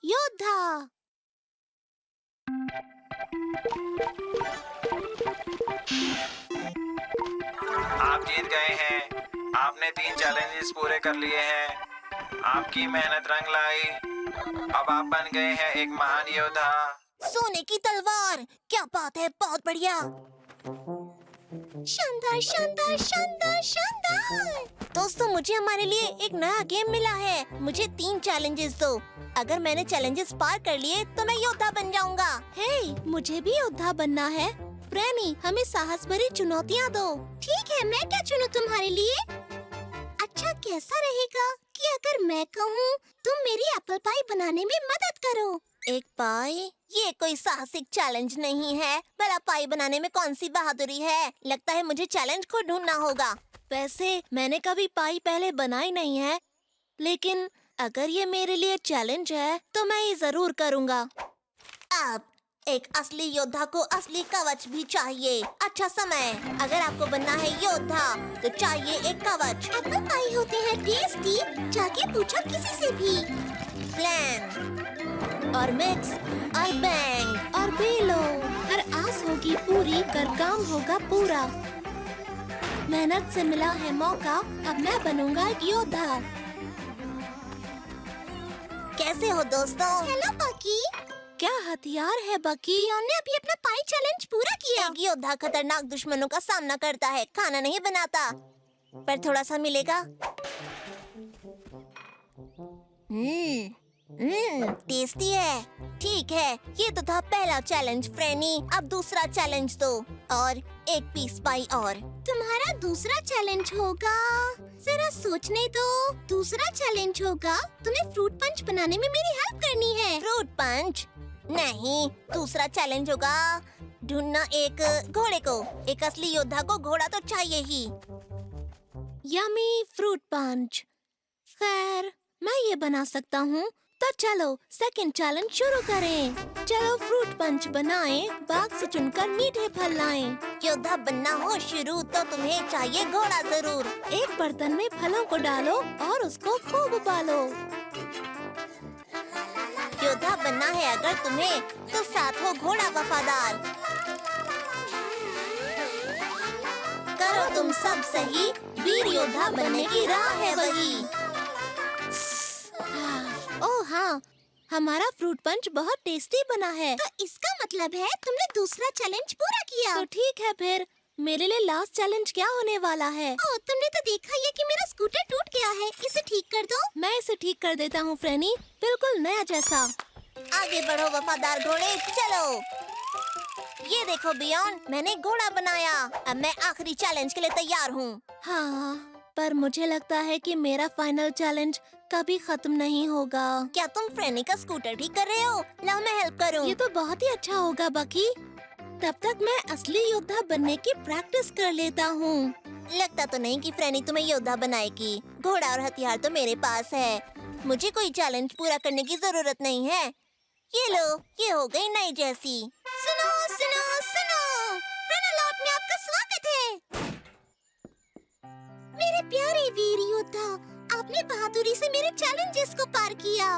योद्धा। आप जीत गए हैं। आपने 3 चैलेंजेस पूरे कर लिए हैं। आपकी मेहनत रंग लाई। अब आप बन गए हैं एक महान योद्धा। सोने की तलवार, क्या बात है, बहुत बढ़िया। शानदार शानदार शानदार शानदार। दोस्तों, मुझे हमारे लिए एक नया गेम मिला है। मुझे 3 चैलेंजेस दो। अगर मैंने चैलेंजेस पार कर लिए तो मैं योद्धा बन जाऊंगा। हे, मुझे भी योद्धा बनना है। फ्रैनी, हमें साहस भरी चुनौतियाँ दो। ठीक है, मैं क्या चुनूं तुम्हारे लिए? अच्छा कैसा रहेगा कि अगर मैं कहूँ तुम मेरी एप्पल पाई बनाने में मदद करो। एक पाई? ये कोई साहसिक चैलेंज नहीं है। भला पाई बनाने में कौन सी बहादुरी है? लगता है मुझे चैलेंज को ढूंढना होगा। वैसे मैंने कभी पाई पहले बनाई नहीं है, लेकिन अगर ये मेरे लिए चैलेंज है तो मैं ये जरूर करूँगा। अब एक असली योद्धा को असली कवच भी चाहिए। अच्छा समय, अगर आपको बनना है योद्धा तो चाहिए एक कवच। एप्पल पाई होते हैं टेस्टी, जाके पूछो किसी से भी। प्लान और मिक्स और बैंग और बेलो, हर आस होगी पूरी, कर काम होगा पूरा। मेहनत से मिला है मौका, अब मैं बनूंगा एक योद्धा। कैसे हो दोस्तों? हेलो बकी। क्या हथियार है बकी? ने अभी अपना पाई चैलेंज पूरा किया। एक योद्धा खतरनाक दुश्मनों का सामना करता है, खाना नहीं बनाता, पर थोड़ा सा मिलेगा। टेस्टी है। ठीक है, ये तो था पहला चैलेंज फ्रेनी। अब दूसरा चैलेंज दो और एक पीस पाई और। तुम्हारा दूसरा चैलेंज होगा, जरा सोचने दो। दूसरा चैलेंज होगा तुम्हें फ्रूट पंच बनाने में मेरी हेल्प करनी है। Fruit punch? नहीं, दूसरा चैलेंज होगा ढूंढना एक घोड़े को। एक असली योद्धा को घोड़ा तो चाहिए ही। Yummy fruit punch. खैर, मैं ये बना सकता हूँ। तो चलो सेकंड चैलेंज शुरू करें। चलो फ्रूट पंच बनाएं, बाग से चुनकर मीठे फल लाएं। योद्धा बनना हो शुरू तो तुम्हें चाहिए घोड़ा जरूर। एक बर्तन में फलों को डालो और उसको खूब उबालो। योद्धा बनना है अगर तुम्हें तो साथ हो घोड़ा वफादार। करो तुम सब सही, वीर योद्धा बनने की राह है वही। ओह हाँ, हमारा फ्रूट पंच बहुत टेस्टी बना है। तो इसका मतलब है तुमने दूसरा चैलेंज पूरा किया। तो ठीक है फिर, मेरे लिए लास्ट चैलेंज क्या होने वाला है? ओह, तुमने तो देखा ही है कि मेरा स्कूटर टूट गया है। इसे ठीक कर दो। मैं इसे ठीक कर देता हूँ फ्रेनी, बिल्कुल नया जैसा। आगे बढ़ो वफादार घोड़े, चलो। ये देखो बियॉन्ड, मैंने घोड़ा बनाया। अब मैं आखिरी चैलेंज के लिए तैयार हूँ। हाँ, पर मुझे लगता है कि मेरा फाइनल चैलेंज कभी खत्म नहीं होगा। क्या तुम फ्रेनी का स्कूटर ठीक कर रहे हो? लाओ मैं हेल्प करूँ। ये तो बहुत ही अच्छा होगा बकी। तब तक मैं असली योद्धा बनने की प्रैक्टिस कर लेता हूँ। लगता तो नहीं कि फ्रेनी तुम्हें योद्धा बनाएगी। घोड़ा और हथियार तो मेरे पास है। मुझे कोई चैलेंज पूरा करने की जरूरत नहीं है। ये लो, ये हो गई नई जैसी। सुनो सुनो सुनो, फ्रेनालॉट में आपका स्वागत है। मेरे प्यारे वीर योद्धा, आपने बहादुरी से मेरे चैलेंजेस को पार किया,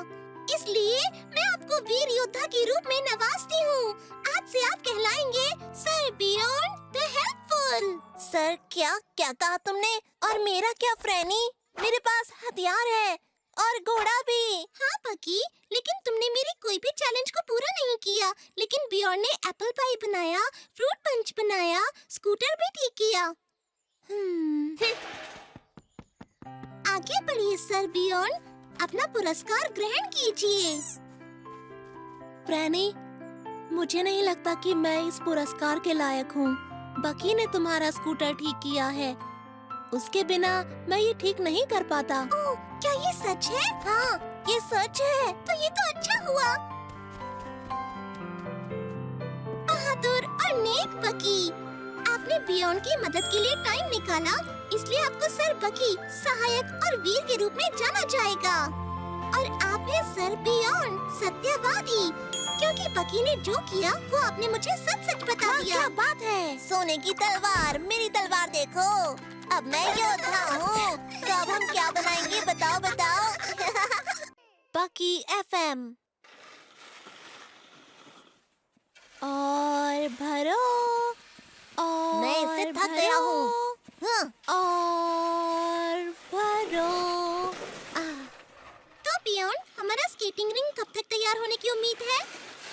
इसलिए मैं आपको वीर योद्धा के रूप में नवाजती हूँ। आज से आप कहलाएंगे sir beyond the helpful. Sir क्या क्या कहा तुमने? और मेरा क्या फ्रेनी? मेरे पास हथियार है और घोड़ा भी। हाँ बकी, लेकिन तुमने मेरी कोई भी चैलेंज को पूरा नहीं किया। लेकिन बियॉन्ड ने एप्पल पाई बनाया, फ्रूट पंच बनाया, स्कूटर भी ठीक किया। आगे बढ़िए सर बियॉन्ड, अपना पुरस्कार ग्रहण कीजिए। फ्रैनी, मुझे नहीं लगता कि मैं इस पुरस्कार के लायक हूँ। बकी ने तुम्हारा स्कूटर ठीक किया है, उसके बिना मैं ये ठीक नहीं कर पाता। ओह, क्या ये सच है? हाँ, ये सच है। तो ये तो अच्छा हुआ। बहादुर और नेक बकी, आपने बियॉन्ड की मदद के लिए टाइम निकाला, इसलिए आपको सर बकी, सहायक और वीर के रूप में जाना जाएगा। और आप हैं सर बियॉन्ड, सत्यवादी, क्योंकि बकी ने जो किया वो आपने मुझे सच सच बता दिया। क्या बात है? सोने की तलवार, मेरी तलवार देखो। अब मैं योद्धा हूँ। तो अब हम क्या बनाएंगे बताओ बताओ। बकी FM। और भरो और मैं इससे थक गया हूँ। और भरो। तो बियॉन्ड, हमारा स्केटिंग रिंग कब तक तैयार होने की उम्मीद है?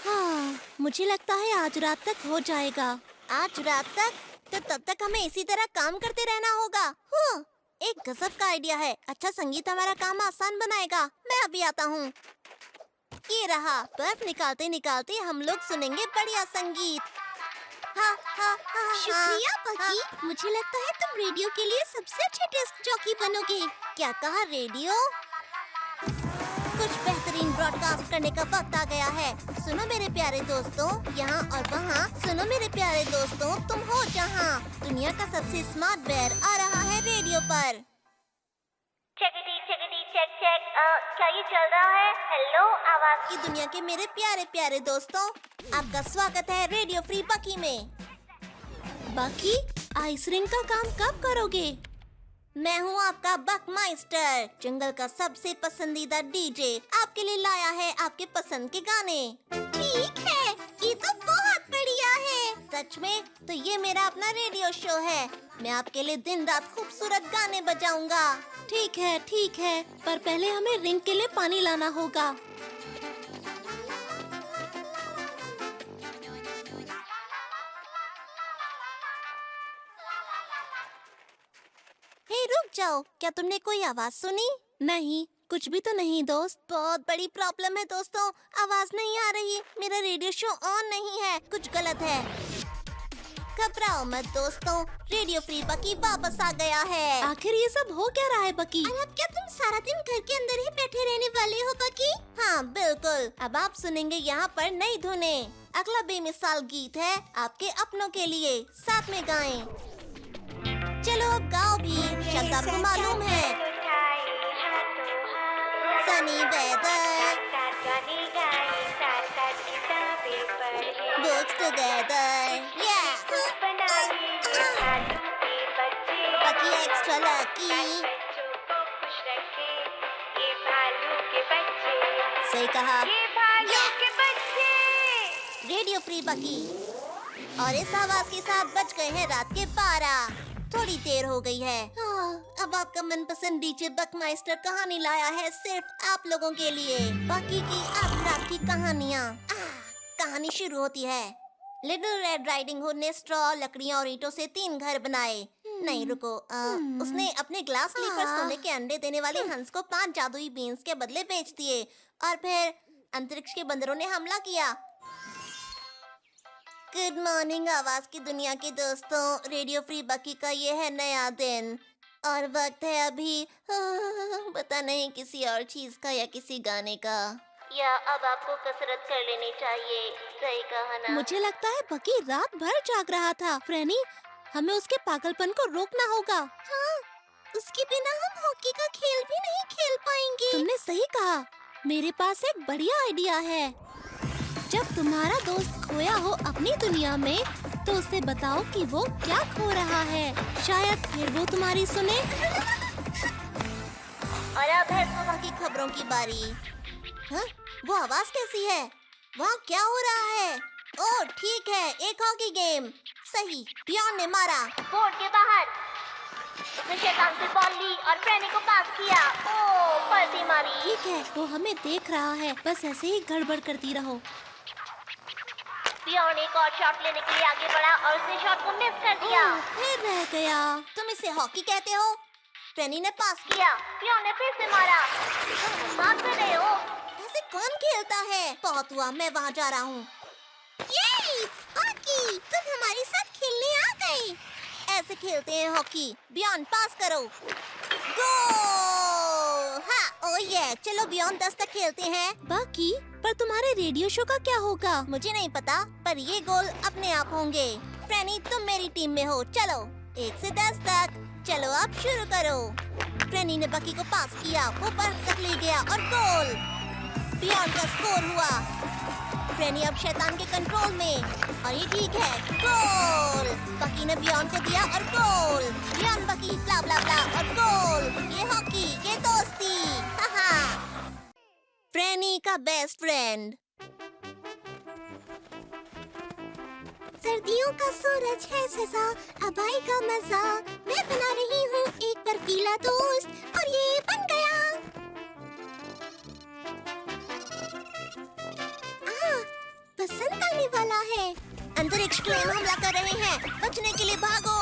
हाँ, मुझे लगता है आज रात तक हो जाएगा। आज रात तक? तो तब तक हमें इसी तरह काम करते रहना होगा। एक गजब का आइडिया है। अच्छा संगीत हमारा काम आसान बनाएगा। मैं अभी आता हूँ। ये रहा। बर्फ निकालते निकालते हम लोग सुनेंगे बढ़िया संगीत। शुक्रिया पकी। मुझे लगता है तुम रेडियो के लिए सबसे अच्छे डिस्क जॉकी बनोगे। क्या कहा रेडियो? कुछ बेहतरीन ब्रॉडकास्ट करने का वक्त आ गया है। सुनो मेरे प्यारे दोस्तों, यहाँ और वहाँ। सुनो मेरे प्यारे दोस्तों, तुम हो जहाँ। दुनिया का सबसे स्मार्ट बेयर आ रहा है रेडियो पर। Check check. क्या ये चल रहा है? हेलो, आवाज की दुनिया के मेरे प्यारे प्यारे दोस्तों, आपका स्वागत है रेडियो फ्री बकी में। बकी, आइस रिंग का काम कब करोगे? मैं हूँ आपका बक माइस्टर, जंगल का सबसे पसंदीदा डीजे। आपके लिए लाया है आपके पसंद के गाने। ठीक है, ये तो बहुत बढ़िया है। सच में? तो ये मेरा अपना रेडियो शो है। मैं आपके लिए दिन रात खूबसूरत गाने बजाऊंगा। ठीक है, पर पहले हमें रिंग के लिए पानी लाना होगा। हे रुक जाओ, क्या तुमने कोई आवाज सुनी? नहीं, कुछ भी तो नहीं दोस्त। बहुत बड़ी प्रॉब्लम है दोस्तों, आवाज नहीं आ रही। मेरा रेडियो शो ऑन नहीं है, कुछ गलत है। घबराओ मत दोस्तों, रेडियो फ्री बकी वापस आ गया है। आखिर ये सब हो क्या रहा है बकी? अब क्या तुम सारा दिन घर के अंदर ही बैठे रहने वाले हो बकी? हाँ बिल्कुल, अब आप सुनेंगे यहाँ पर नई धुनें। अगला बेमिसाल गीत है आपके अपनों के लिए, साथ में गाएं। चलो अब गाओ भी, शब्द आपको मालूम है। सनी वेदर, बुक्स टुगेदर, बकी एक्स्ट्रा लकी। सही कहा। रेडियो फ्री बकी। और इस आवाज के साथ बज गए हैं रात के 12। थोड़ी देर हो गई है। अब आपका मनपसंद डीजे बक माइस्टर कहानी लाया है सिर्फ आप लोगों के लिए। बाकी की अब रात की कहानियाँ। कहानी शुरू होती है। लिटिल रेड राइडिंग हुड ने स्ट्रॉ, लकड़ियाँ और ईंटों से 3 घर बनाए। नहीं रुको, उसने अपने ग्लास स्लीपर सोने के अंडे देने वाले हंस को 5 जादुई बीन्स के बदले बेच दिए। और फिर अंतरिक्ष के बंदरों ने हमला किया। गुड मॉर्निंग आवाज की दुनिया के दोस्तों, रेडियो फ्री बकी का ये है नया दिन और वक्त है अभी पता नहीं किसी और चीज का या किसी गाने का। या अब आपको कसरत कर लेनी चाहिए। सही कहा ना? मुझे लगता है बकी रात भर जाग रहा था। फ्रेनी, हमें उसके पागलपन को रोकना होगा। हाँ, उसके बिना हम हॉकी का खेल भी नहीं खेल पाएंगे। तुमने सही कहा। मेरे पास एक बढ़िया आइडिया है। जब तुम्हारा दोस्त खोया हो अपनी दुनिया में, तो उसे बताओ कि वो क्या खो रहा है। शायद फिर वो तुम्हारी सुने। और अब है सुबह की खबरों की बारी। हाँ? वो आवाज कैसी है? वहाँ क्या हो रहा है? ओह ठीक है, एक हॉकी गेम। सही, बियॉन्ड ने मारा। बोर्ड के बाहर उसने शैतान से बॉल ली और फ्रेनी को पास किया। ओह, पलटी मारी। ठीक है, वो हमें देख रहा है। बस ऐसे ही गड़बड़ करती रहो। बियॉन्ड एक और शॉट लेने के लिए आगे बढ़ा और उसने शॉट को मिस कर दिया। फिर रह गया। तुम इसे हॉकी कहते हो? फ्रेनी ने पास किया। किया, बियॉन्ड ने फिर से मारा। मार कर रहे हो? ऐसे कौन खेलता है? बहुत हुआ, मैं वहाँ जा रहा हूँ। ये हॉकी, तुम हमारे साथ खेलने आ गए। ऐसे खेलते हैं हॉकी। बियॉन्ड पास करो। गोल! हाँ, ओह ये, चलो बियॉन्ड 10 तक खेलते हैं। बाकी, पर तुम्हारे रेडियो शो का क्या होगा? मुझे नहीं पता, पर ये गोल अपने आप होंगे। फ्रेनी, तुम मेरी टीम में हो। चलो 1 से 10 तक। चलो अब शुरू करो। फ्रेनी ने बकी को पास किया, वो बर्फ तक ले गया और गोल। बियॉन्ड का स्कोर हुआ। फ्रेनी अब शैतान के कंट्रोल में और ये ठीक है। गोल! बकी ने बियॉन्ड को दिया और गोल। बियॉन्ड बकी ब्ला ब्ला ब्ला और गोल। ये हॉकी, ये दोस्ती। हाहा। फ्रेनी का बेस्ट फ्रेंड। सर्दियों का सूरज है सजा, अब आएगा मजा। मैं बना रही हूँ एक बर्फीला दोस्त और ये बन गया। पसंद आने वाला है। अंतरिक्ष ट्रेन हमला कर रहे हैं, बचने के लिए भागो।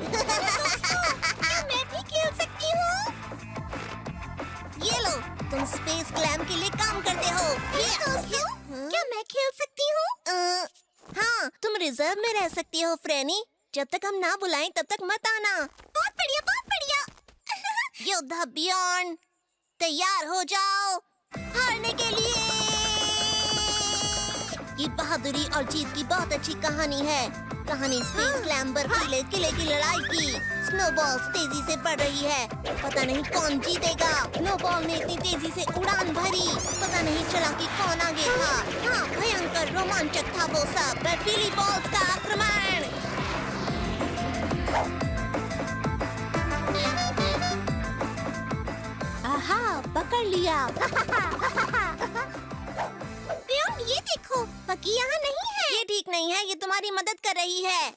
क्या मैं भी खेल सकती हूँ? ये लो, तुम स्पेस क्लैम के लिए काम करते हो। क्या मैं खेल सकती हूँ? हाँ, तुम रिजर्व में रह सकती हो फ्रेनी। जब तक हम ना बुलाएं तब तक मत आना। बहुत बढ़िया, बहुत बढ़िया। योद्धा बियॉन्ड, तैयार हो जाओ हारने के लिए। ये बहादुरी और जीत की बहुत अच्छी कहानी है। कहानी स्पेस क्लैम बर्फीले किले की लड़ाई की। स्नोबॉल्स तेजी से बढ़ रही है, पता नहीं कौन जीतेगा। स्नोबॉल ने इतनी तेजी से उड़ान भरी, पता नहीं चला कि कौन आगे था। हाँ, भयंकर रोमांचक था वो सब। बर्फीली बॉल्स का आक्रमण। आहा, पकड़ लिया। ये देखो, पकी यहाँ नहीं है। ये ठीक नहीं है, ये तुम्हारी मदद कर रही है।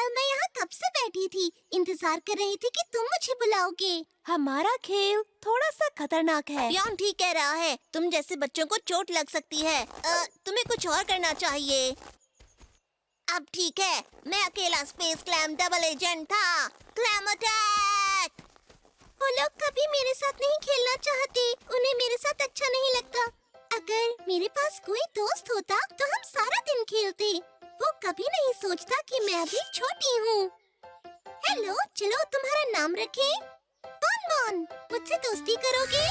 मैं यहाँ कब से बैठी थी, इंतजार कर रही थी कि तुम मुझे बुलाओगे। हमारा खेल थोड़ा सा खतरनाक है। बियॉन्ड ठीक कह रहा है, तुम जैसे बच्चों को चोट लग सकती है। तुम्हें कुछ और करना चाहिए। अब ठीक है, मैं अकेला स्पेस क्लैम डबल एजेंट था। Clam attack. वो लोग कभी मेरे साथ नहीं खेलना चाहते, उन्हें मेरे साथ अच्छा नहीं लगता। अगर मेरे पास कोई दोस्त होता तो हम सारा दिन खेलते। वो कभी नहीं सोचता कि मैं अभी छोटी हूँ। हेलो, चलो तुम्हारा नाम रखें बॉन। मुझसे दोस्ती करोगे?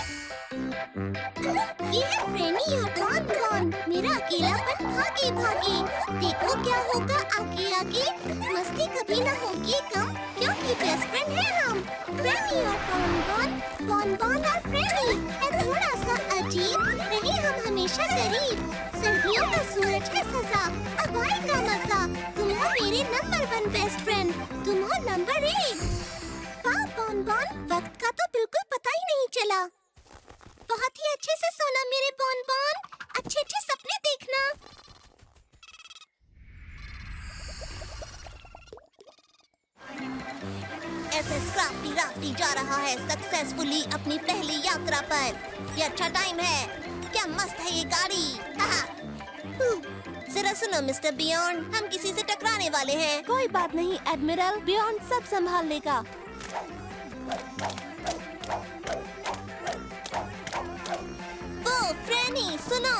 ये है फ्रेनी और बॉन। मेरा अकेलापन भागे भागे। देखो क्या होगा आगे आगे। मस्ती कभी ना होगी कम, क्योंकि बेस्ट फ्रेंड है हम। फ्रेनी और बॉन और फ्रेनी है थोड़ा सा अजीब, रहे हम हमेशा करीब। सर्दियों का सूरज है सजा, अब आएगा मजा। तुम हो मेरे नंबर 1 बेस्ट फ्रेंड, तुम हो नंबर 1। वाह बॉन, वक्त का तो बिल्कुल पता ही नहीं चला। बहुत ही अच्छे से सोना मेरे बॉन, अच्छे अच्छे सपने देखना। एसएस क्राफ्टी राफ्टी जा रहा है सक्सेसफुली अपनी पहली यात्रा पर। ये अच्छा टाइम है, क्या मस्त है ये गाड़ी। जरा सुनो मिस्टर बियॉन्ड, हम किसी से टकराने वाले हैं। कोई बात नहीं एडमिरल, बियॉन्ड सब संभाल लेगा। वो फ्रेनी सुनो,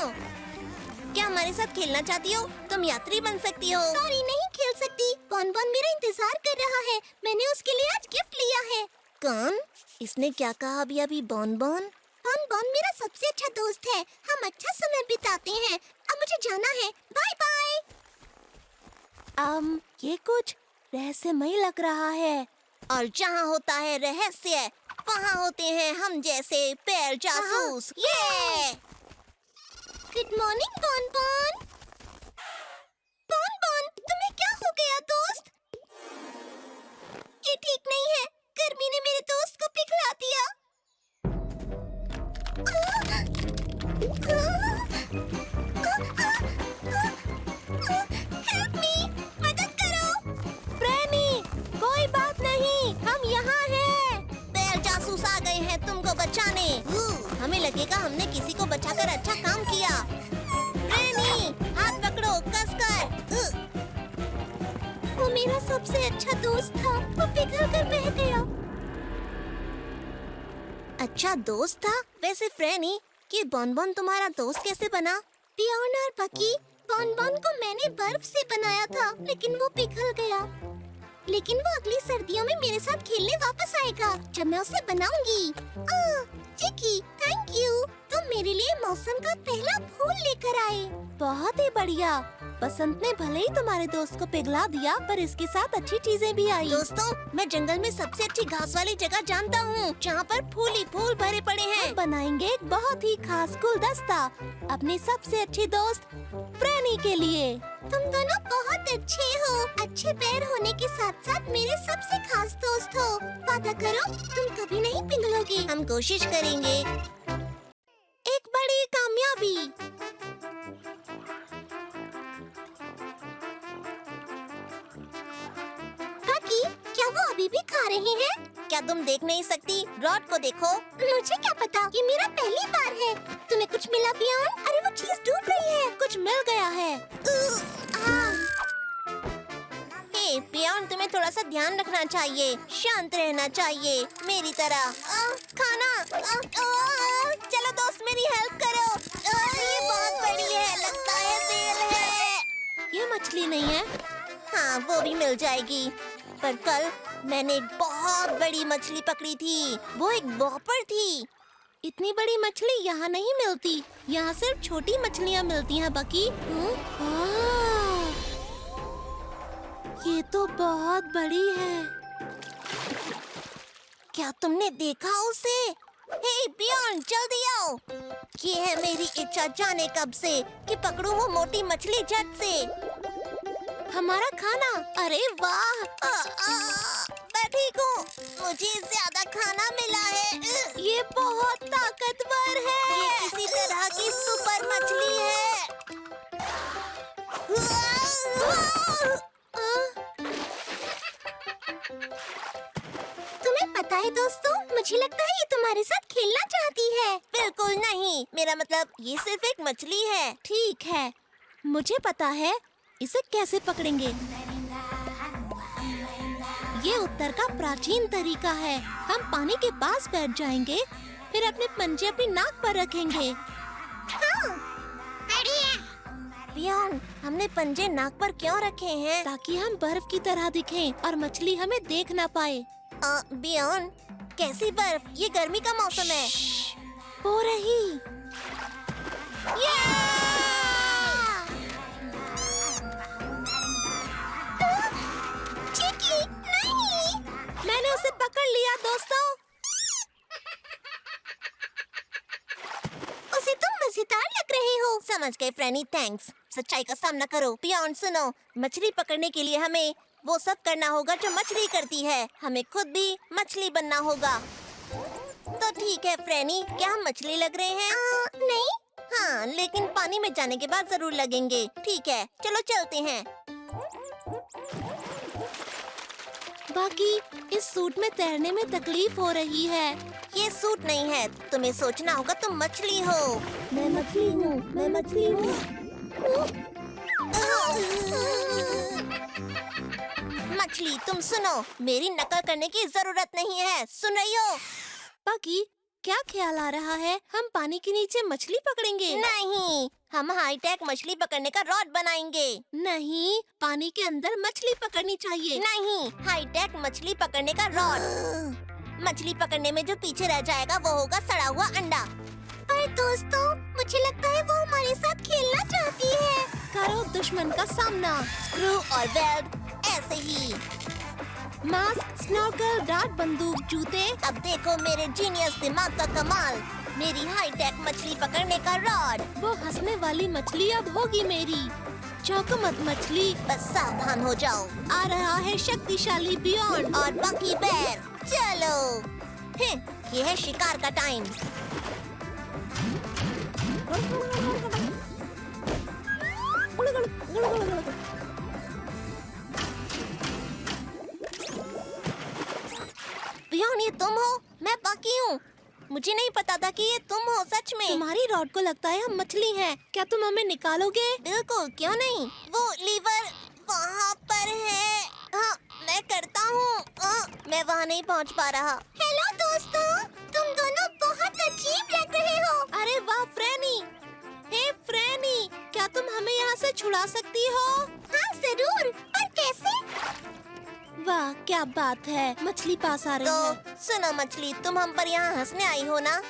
क्या हमारे साथ खेलना चाहती हो? तुम यात्री बन सकती हो। सॉरी, नहीं खेल सकती। बॉन मेरा इंतजार कर रहा है, मैंने उसके लिए आज गिफ्ट लिया है। कौन? इसने क्या कहा अभी? बॉन मेरा सबसे अच्छा दोस्त है, हम अच्छा समय बिताते हैं। अब मुझे जाना है, बाय बाय। ये कुछ रहस्यमय लग रहा है। और जहाँ होता है रहस्य, वहाँ होते हैं हम जैसे पैर जासूस। ये गुड मॉर्निंग बॉन। तुम्हें क्या हो गया दोस्त? ये ठीक नहीं है, गर्मी ने मेरे दोस्त को पिघला दिया। हेल्प मी, मदद करो। फ्रेनी, कोई बात नहीं, हम यहाँ हैं। पैर जासूस आ गए हैं तुमको बचाने। हमें लगेगा हमने किसी को बचाकर अच्छा काम किया। फ्रेनी, हाथ पकड़ो कसकर। वो मेरा सबसे अच्छा दोस्त था, वो पिघल कर बह गया। अच्छा दोस्त था? वैसे फ्रेनी, ये बॉन तुम्हारा दोस्त कैसे बना? बियॉन्ड और बकी, बॉन को मैंने बर्फ से बनाया था, लेकिन वो पिघल गया। लेकिन वो अगली सर्दियों में मेरे साथ खेलने वापस आएगा, जब मैं उसे बनाऊंगी। चिकी, थैंक यू। तुम मेरे लिए मौसम का पहला फूल लेकर आए। बहुत ही बढ़िया। बसंत ने भले ही तुम्हारे दोस्त को पिघला दिया, पर इसके साथ अच्छी चीजें भी आई। दोस्तों, मैं जंगल में सबसे अच्छी घास वाली जगह जानता हूँ, जहाँ पर फूल ही फूल भरे पड़े हैं। हम बनाएंगे एक बहुत ही खास गुलदस्ता अपने सबसे अच्छे दोस्त फ्रेनी के लिए। तुम दोनों बहुत अच्छे हो, अच्छे पैर होने के साथ साथ मेरे सबसे खास दोस्त हो। वादा करो तुम कभी नहीं पिघलोगे। हम कोशिश करेंगे। एक बड़ी कामयाबी। रही है? क्या तुम देख नहीं सकती? रॉड को देखो। मुझे क्या पता, ये मेरा पहली बार है। तुम्हें कुछ मिला बियॉन? अरे वो चीज डूब रही है। कुछ मिल गया है। हे बियॉन, तुम्हें थोड़ा सा ध्यान रखना चाहिए, शांत रहना चाहिए, मेरी तरह। खाना। चलो दोस्त, मेरी हेल्प करो। ये बहुत बड़ी है, लगता है सेल है। ये मछली नहीं है। हाँ, वो भी मिल जाएगी। पर कल मैंने एक बहुत बड़ी मछली पकड़ी थी। वो एक वॉपर थी। इतनी बड़ी मछली यहाँ नहीं मिलती। यहाँ सिर्फ छोटी मछलियाँ मिलती हैं बकी। ये तो बहुत बड़ी है। क्या तुमने देखा उसे? हे बियॉन, जल्दी आओ। ये है मेरी इच्छा जाने कब से कि पकड़ूं वो मोटी मछली झट से। हमारा खाना। अरे वाह! मैं ठीक हूँ। मुझे ज्यादा खाना मिला है। ये बहुत ताकतवर है। ये किसी तरह की सुपर मछली है। तुम्हें पता है दोस्तों, मुझे लगता है ये तुम्हारे साथ खेलना चाहती है। बिल्कुल नहीं, मेरा मतलब ये सिर्फ एक मछली है। ठीक है, मुझे पता है इसे कैसे पकड़ेंगे। ये उत्तर का प्राचीन तरीका है। हम पानी के पास बैठ जाएंगे, फिर अपने पंजे अपनी नाक पर रखेंगे। बियॉन, हमने पंजे नाक पर क्यों रखे हैं? ताकि हम बर्फ की तरह दिखें और मछली हमें देख ना पाए। बियॉन, कैसी बर्फ? ये गर्मी का मौसम है। हो रही। चिकी, नहीं! मैंने उसे पकड़ लिया दोस्तों। उसे तुम मजेदार लग रहे हो। समझ गए फ्रेनी, थैंक्स। सच्चाई का सामना करो। बियॉन सुनो, मछली पकड़ने के लिए हमें वो सब करना होगा जो मछली करती है। हमें खुद भी मछली बनना होगा। तो ठीक है फ्रेनी, क्या हम मछली लग रहे हैं? नहीं। हाँ, लेकिन पानी में जाने के बाद जरूर लगेंगे। ठीक है, चलो चलते हैं। बाकी इस सूट में तैरने में तकलीफ हो रही है। ये सूट नहीं है, तुम्हें सोचना होगा तुम मछली हो। मैं मछली हूँ, मैं मछली हूँ। मछली, तुम सुनो, मेरी नकल करने की जरूरत नहीं है। सुन रही हो? बाकी क्या ख्याल आ रहा है? हम पानी के नीचे मछली पकड़ेंगे? नहीं, हम हाईटेक मछली पकड़ने का रॉड बनाएंगे। नहीं, पानी के अंदर मछली पकड़नी चाहिए। नहीं, हाईटेक मछली पकड़ने का रॉड। मछली पकड़ने में जो पीछे रह जाएगा वो होगा सड़ा हुआ अंडा। पर दोस्तों, मुझे लगता है वो हमारे साथ खेलना चाहती है। करो दुश्मन का सामना। स्क्रू और वेल्ड, ऐसे ही। मास्क, स्नॉर्कल, डार्ट बंदूक, जूते। अब देखो मेरे जीनियस दिमाग का कमाल। मेरी हाईटेक मछली पकड़ने का रॉड। वो हंसने वाली मछली अब होगी मेरी। चौंको मत मछली, बस सावधान हो जाओ। आ रहा है शक्तिशाली बियॉन और बकी बेर। चलो, ये है शिकार का टाइम। बियॉन, ये तुम हो? मैं बकी हूँ। मुझे नहीं पता था कि ये तुम हो सच में। तुम्हारी रॉड को लगता है हम मछली हैं। क्या तुम हमें निकालोगे? बिल्कुल, क्यों नहीं। वो लीवर वहाँ पर है। हाँ, मैं करता हूँ। मैं वहाँ नहीं पहुँच पा रहा। हेलो दोस्तों, तुम दोनों बहुत अजीब लग रहे हो। अरे वाह फ्रैनी। हे फ्रैनी, क्या तुम हमें यहाँ से छुड़ा सकती हो? हाँ जरूर, पर कैसे? वाह क्या बात है, मछली पास आ रही है। तो सुनो मछली, तुम हम पर यहाँ हंसने आई हो ना?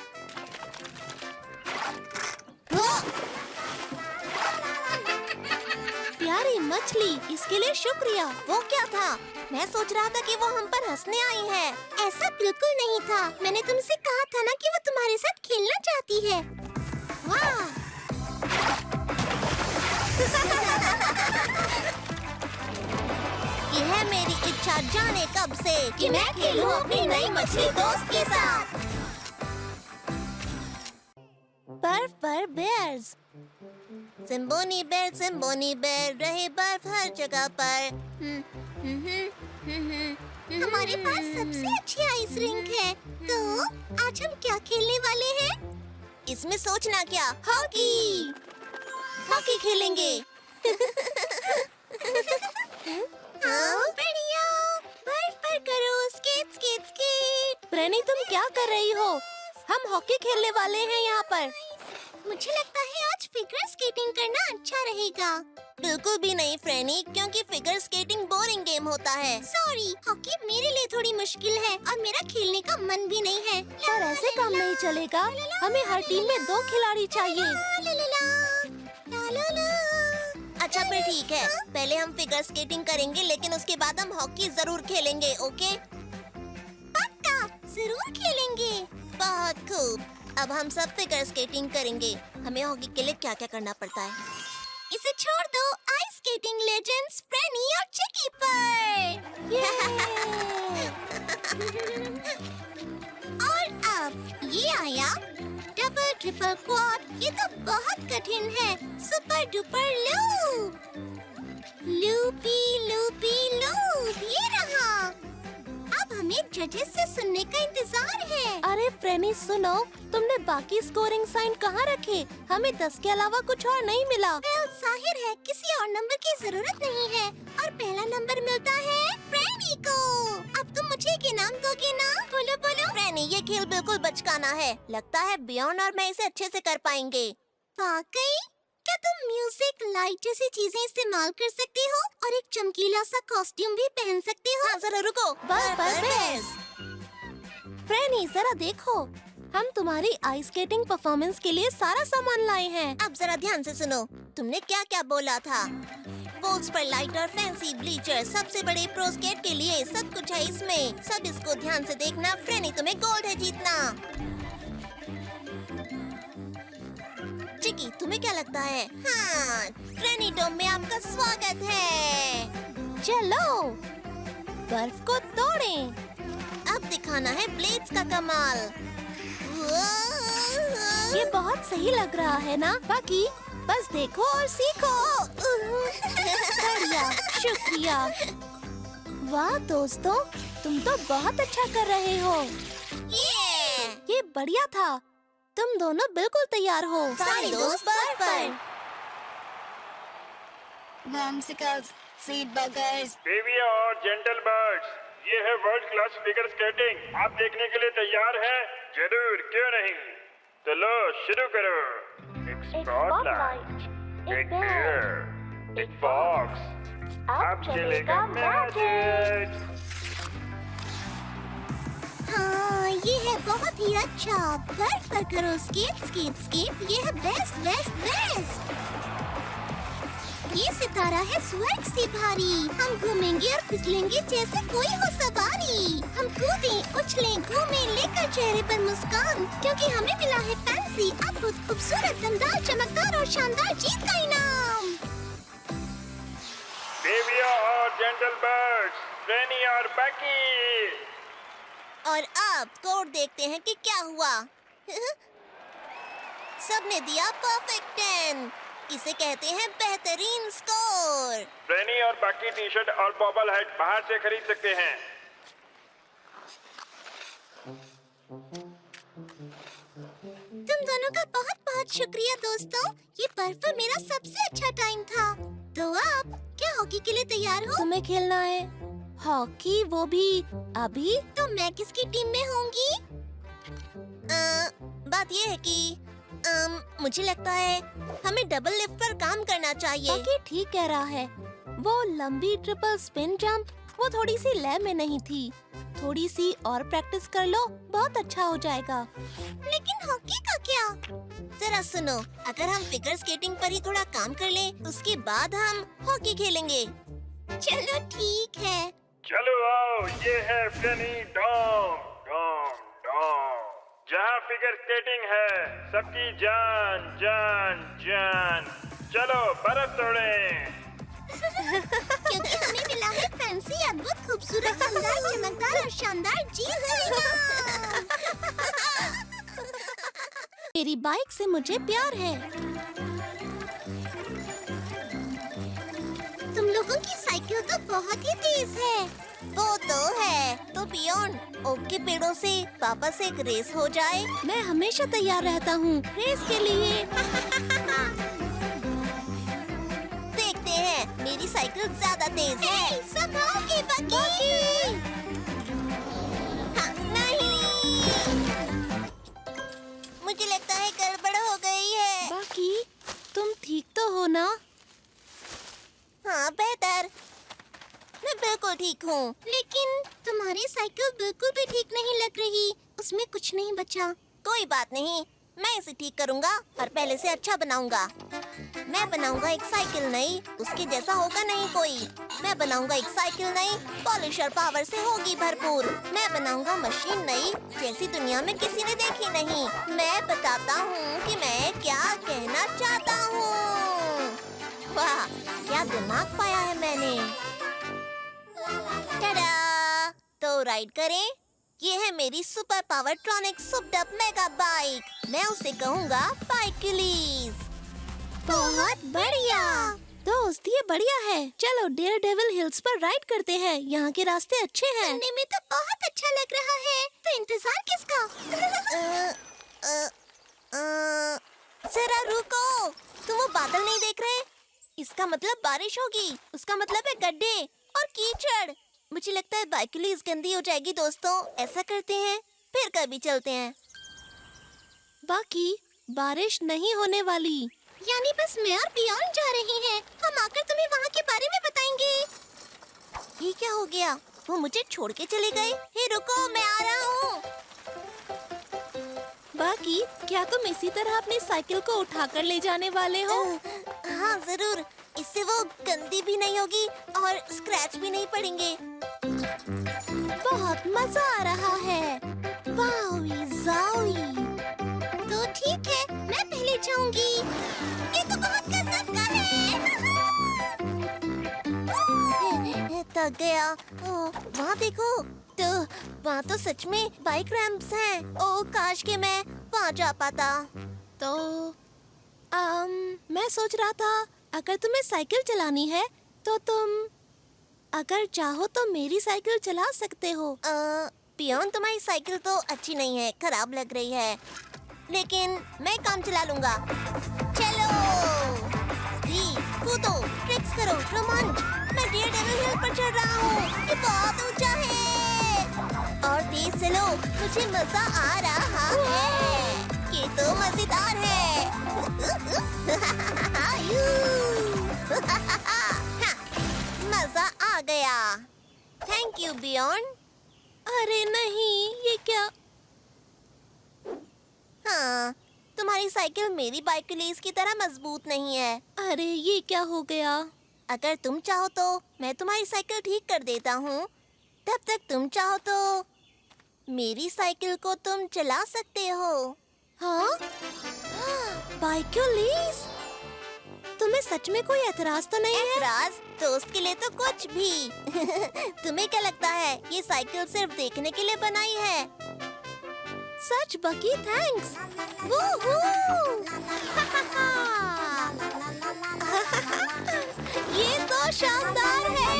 प्यारी मछली, इसके लिए शुक्रिया। वो क्या था? मैं सोच रहा था कि वो हम पर हंसने आई है। ऐसा बिल्कुल नहीं था। मैंने तुमसे कहा था ना कि वो तुम्हारे साथ खेलना चाहती है। वाह! ये है मेरी इच्छा जाने कब से कि मैं खेलूं अपनी नई मछली दोस्त के साथ। बर्फ पर बेयर्स। सिम्बोनी बेर रहे बर्फ हर जगह पर। हमारे पास सबसे अच्छी आइस रिंक है। तो आज हम क्या खेलने वाले हैं? इसमें सोचना क्या, हॉकी। हॉकी खेलेंगे। हाँ, बढ़िया। बर्फ पर करो, स्केट स्केट स्केट। प्रेनी, तुम क्या कर रही हो? हम हॉकी खेलने वाले हैं यहाँ पर। मुझे लगता है आज फिगर स्केटिंग करना अच्छा रहेगा। बिल्कुल भी नहीं फ्रेनी, क्योंकि फिगर स्केटिंग बोरिंग गेम होता है। सॉरी, हॉकी मेरे लिए थोड़ी मुश्किल है और मेरा खेलने का मन भी नहीं है। पर ऐसे काम नहीं चलेगा। हमें हर टीम में 2 खिलाड़ी चाहिए। अच्छा फिर ठीक है, पहले हम फिगर स्केटिंग करेंगे, लेकिन उसके बाद हम हॉकी जरूर खेलेंगे। ओके? पक्का, जरूर खेलेंगे। बहुत खूब। अब हम सब फिगर स्केटिंग करेंगे। हमें हॉकी के लिए क्या क्या करना पड़ता है? इसे छोड़ दो आइस स्केटिंग लेजेंड्स फ्रेनी और चिकी पर। और अब ये आया डबल ट्रिपल क्वाड। ये तो बहुत कठिन है। Super duper loop, loopy loopy loop. ये रहा। अब हमें जजेस से सुनने का इंतजार है। अरे फ्रेनी सुनो, तुमने बाकी स्कोरिंग साइन कहाँ रखे? हमें 10 के अलावा कुछ और नहीं मिला। जाहिर है किसी और नंबर की जरूरत नहीं है और पहला नंबर मिलता है फ्रेनी को। अब तुम मुझे एक इनाम दोगे ना? बोलो बोलो। फ्रेनी, ये खेल बिल्कुल बचकाना है। लगता है बियॉन्ड और मैं इसे अच्छे से कर पाएंगे। वाकई? क्या तुम म्यूजिक, लाइट जैसी चीजें इस्तेमाल कर सकती हो और एक चमकीला सा कॉस्ट्यूम भी पहन सकती हो? हाँ, जरा रुको। बस। फ्रेनी जरा देखो, हम तुम्हारी आइस स्केटिंग परफॉर्मेंस के लिए सारा सामान लाए हैं। अब जरा ध्यान से सुनो, तुमने क्या क्या बोला था? पोल्स पर लाइट और फैंसी ब्लीचर, सबसे बड़े प्रो स्केट के लिए सब कुछ है इसमें। सब इसको ध्यान से देखना। फ्रेनी, तुम्हें गोल्ड है जीतना। चिकी, तुम्हें क्या लगता है? हाँ, फ्रेनी डोम में आपका स्वागत है। चलो बर्फ को तोड़ें। अब दिखाना है ब्लेड्स का कमाल। ये बहुत सही लग रहा है ना? बाकी बस देखो और सीखो। बढ़िया, शुक्रिया। वाह दोस्तों, तुम तो बहुत अच्छा कर रहे हो। ये बढ़िया था। तुम दोनों बिल्कुल तैयार हो। सारे दोस्त बर्फ पर। Whimsicles, seed buggers. देविया और जेंटल बर्ड्स, ये है वर्ल्ड क्लास फिगर स्केटिंग। आप देखने के लिए तैयार हैं? जरूर, क्यों नहीं? तो लो शुरू करो। एक स्पॉटलाइट, एक डियर, एक फॉक्स। अब चलेगा मैजिक। हाँ, ये है बहुत ही अच्छा। बर्फ पर करो स्केट स्केट स्केट। ये है बेस्ट बेस्ट बेस्ट। ये सितारा है स्वर्ग से भारी। हम घूमेंगे और फिसलेंगे जैसे कोई हो सवारी। हम कूदें, उछलें, घूमें, लेकर चेहरे पर मुस्कान, क्योंकि हमें मिला है फैंसी, अद्भुत, खूबसूरत, दमदार, चमकदार और शानदार जीत का इनाम। देविया और जेंटल बर्ड्स, फ्रेनी और बकी। और अब स्कोर देखते हैं कि क्या हुआ। सबने दिया परफेक्ट 10। इसे कहते हैं बेहतरीन स्कोर। फ्रेनी और बकी टी शर्ट और बॉबल हेड बाहर से खरीद सकते हैं। तुम दोनों का बहुत बहुत शुक्रिया दोस्तों। ये बर्फ पर मेरा सबसे अच्छा टाइम था। तो अब क्या हॉकी के लिए तैयार हो? तुम्हें खेलना है हॉकी, वो भी अभी? तो मैं किसकी टीम में होंगी? बात ये है कि मुझे लगता है हमें डबल लिफ्ट पर काम करना चाहिए। ओके, ठीक कह रहा है। वो लंबी ट्रिपल स्पिन जंप, वो थोड़ी सी लय में नहीं थी। थोड़ी सी और प्रैक्टिस कर लो, बहुत अच्छा हो जाएगा। लेकिन हॉकी का क्या? जरा सुनो, अगर हम फिगर स्केटिंग पर ही थोड़ा काम कर लें, उसके बाद हम हॉकी खेलेंगे। चलो ठीक है। चलो आओ, ये है फ्रेनी डॉम डॉम डॉम, जहाँ फिगर स्केटिंग है सबकी जान जान जान। चलो बर्फ तोड़ें। क्योंकि हमें मिला है फैंसी, अद्भुत, खूबसूरत, दमदार, चमकदार और शानदार जीत का इनाम। मेरी बाइक से मुझे प्यार है। तुम लोगों की साइकिल तो बहुत ही तेज है। वो तो है। तो पियोन, ओक के पेड़ों से वापस एक रेस हो जाए। मैं हमेशा तैयार रहता हूँ रेस के लिए। देखते हैं, मेरी साइकिल ज्यादा तेज है। संभाल के बकी। हाँ, नहीं, मुझे लगता है गड़बड़ हो गई है। बाकी तुम ठीक तो हो ना? हाँ, बेहतर। मैं बिल्कुल ठीक हूँ। लेकिन तुम्हारी साइकिल बिल्कुल भी ठीक नहीं लग रही। उसमें कुछ नहीं बचा। कोई बात नहीं, मैं इसे ठीक करूँगा और पहले से अच्छा बनाऊंगा। मैं बनाऊंगा एक साइकिल नई, उसके जैसा होगा नहीं कोई। मैं बनाऊंगा एक साइकिल नई, पॉलिशर पावर से होगी भरपूर। मैं बनाऊंगा मशीन नई, जैसी दुनिया में किसी ने देखी नहीं। मैं बताता हूँ कि मैं क्या कहना चाहता हूँ। वाह, क्या दिमाग पाया है मैंने। टाडा! तो राइड करें। ये है मेरी सुपर पावरट्रॉनिक सुप्ड अप मेगा बाइक। मैं उसे कहूँगा बाइकुलीज। बहुत बढ़िया दोस्त, ये बढ़िया है। चलो डेयर डेविल हिल्स पर राइड करते हैं। यहाँ के रास्ते अच्छे हैं। सुनने में तो बहुत अच्छा लग रहा है। तो इंतजार किसका? जरा रुको, तुम वो बादल नहीं देख रहे? इसका मतलब बारिश होगी। उसका मतलब है गड्ढे और कीचड़। मुझे लगता है बाइकुलीज गंदी हो जाएगी दोस्तों। ऐसा करते हैं, फिर कभी चलते हैं। बाकी बारिश नहीं होने वाली। यानी बस मैं और बियॉन्ड जा रहे हैं। हम आकर तुम्हें वहाँ के बारे में बताएंगे। ये क्या हो गया? वो मुझे छोड़ के चले गए। हे रुको, मैं आ रहा हूँ। बाकी क्या तुम इसी तरह अपनी साइकिल को उठाकर ले जाने वाले हो? हाँ जरूर, इससे वो गंदी भी नहीं होगी और स्क्रैच भी नहीं पड़ेंगे। बहुत मजा आ रहा है। वाओई ज़ाओई। तो ठीक है, मैं पहले जाऊंगी। ये तो बहुत गजब का है। थक गया। वहाँ देखो, तो वहाँ तो सच में बाइक रैंप्स हैं। ओ काश के मैं वहाँ जा पाता। तो मैं सोच रहा था अगर तुम्हें साइकिल चलानी है तो तुम अगर चाहो तो मेरी साइकिल चला सकते हो। पियोन, तुम्हारी साइकिल तो अच्छी नहीं है, खराब लग रही है। लेकिन मैं काम चला लूंगा। चलो जी, कूदो, ट्रिक्स करो, रोमांच। मैं डियर डेविल हिल पर चढ़ रहा हूँ। ये बहुत ऊंचा है और तेज चलो, मुझे मजा आ रहा है। ये तो मजेदार है। मजा आ गया। Thank you beyond. अरे नहीं, ये क्या? हाँ, तुम्हारी साइकिल मेरी बाइकुलीज की तरह मजबूत नहीं है। अरे ये क्या हो गया? अगर तुम चाहो तो मैं तुम्हारी साइकिल ठीक कर देता हूँ। तब तक तुम चाहो तो मेरी साइकिल को तुम चला सकते हो। हाँ? बाइकुलीज? तुम्हें सच में कोई एतराज तो नहीं है? एतराज? दोस्त के लिए तो कुछ भी। तुम्हें क्या लगता है ये साइकिल सिर्फ देखने के लिए बनाई है? सच बकी, थैंक्स। ये तो शानदार है।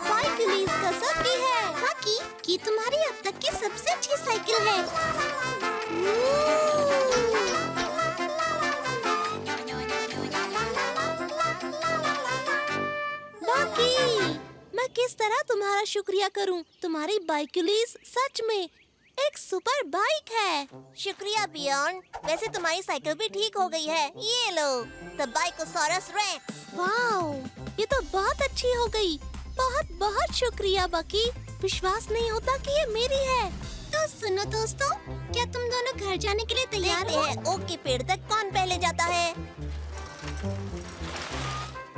बाइकुलीज का सब की है। बाकी की तुम्हारी अब तक की सबसे अच्छी साइकिल है। बाकी मैं किस तरह तुम्हारा शुक्रिया करूं? तुम्हारी बाइकुलीज सच में एक सुपर बाइक है। शुक्रिया बियॉन्ड। वैसे तुम्हारी साइकिल भी ठीक हो गई है। ये लो, द बाइकोसॉरस रेक्स। वाओ, ये तो बहुत अच्छी हो गई। बहुत बहुत शुक्रिया बकी। विश्वास नहीं होता कि ये मेरी है। तो सुनो दोस्तों, क्या तुम दोनों घर जाने के लिए तैयार हो? ओक के पेड़ तक कौन पहले जाता है?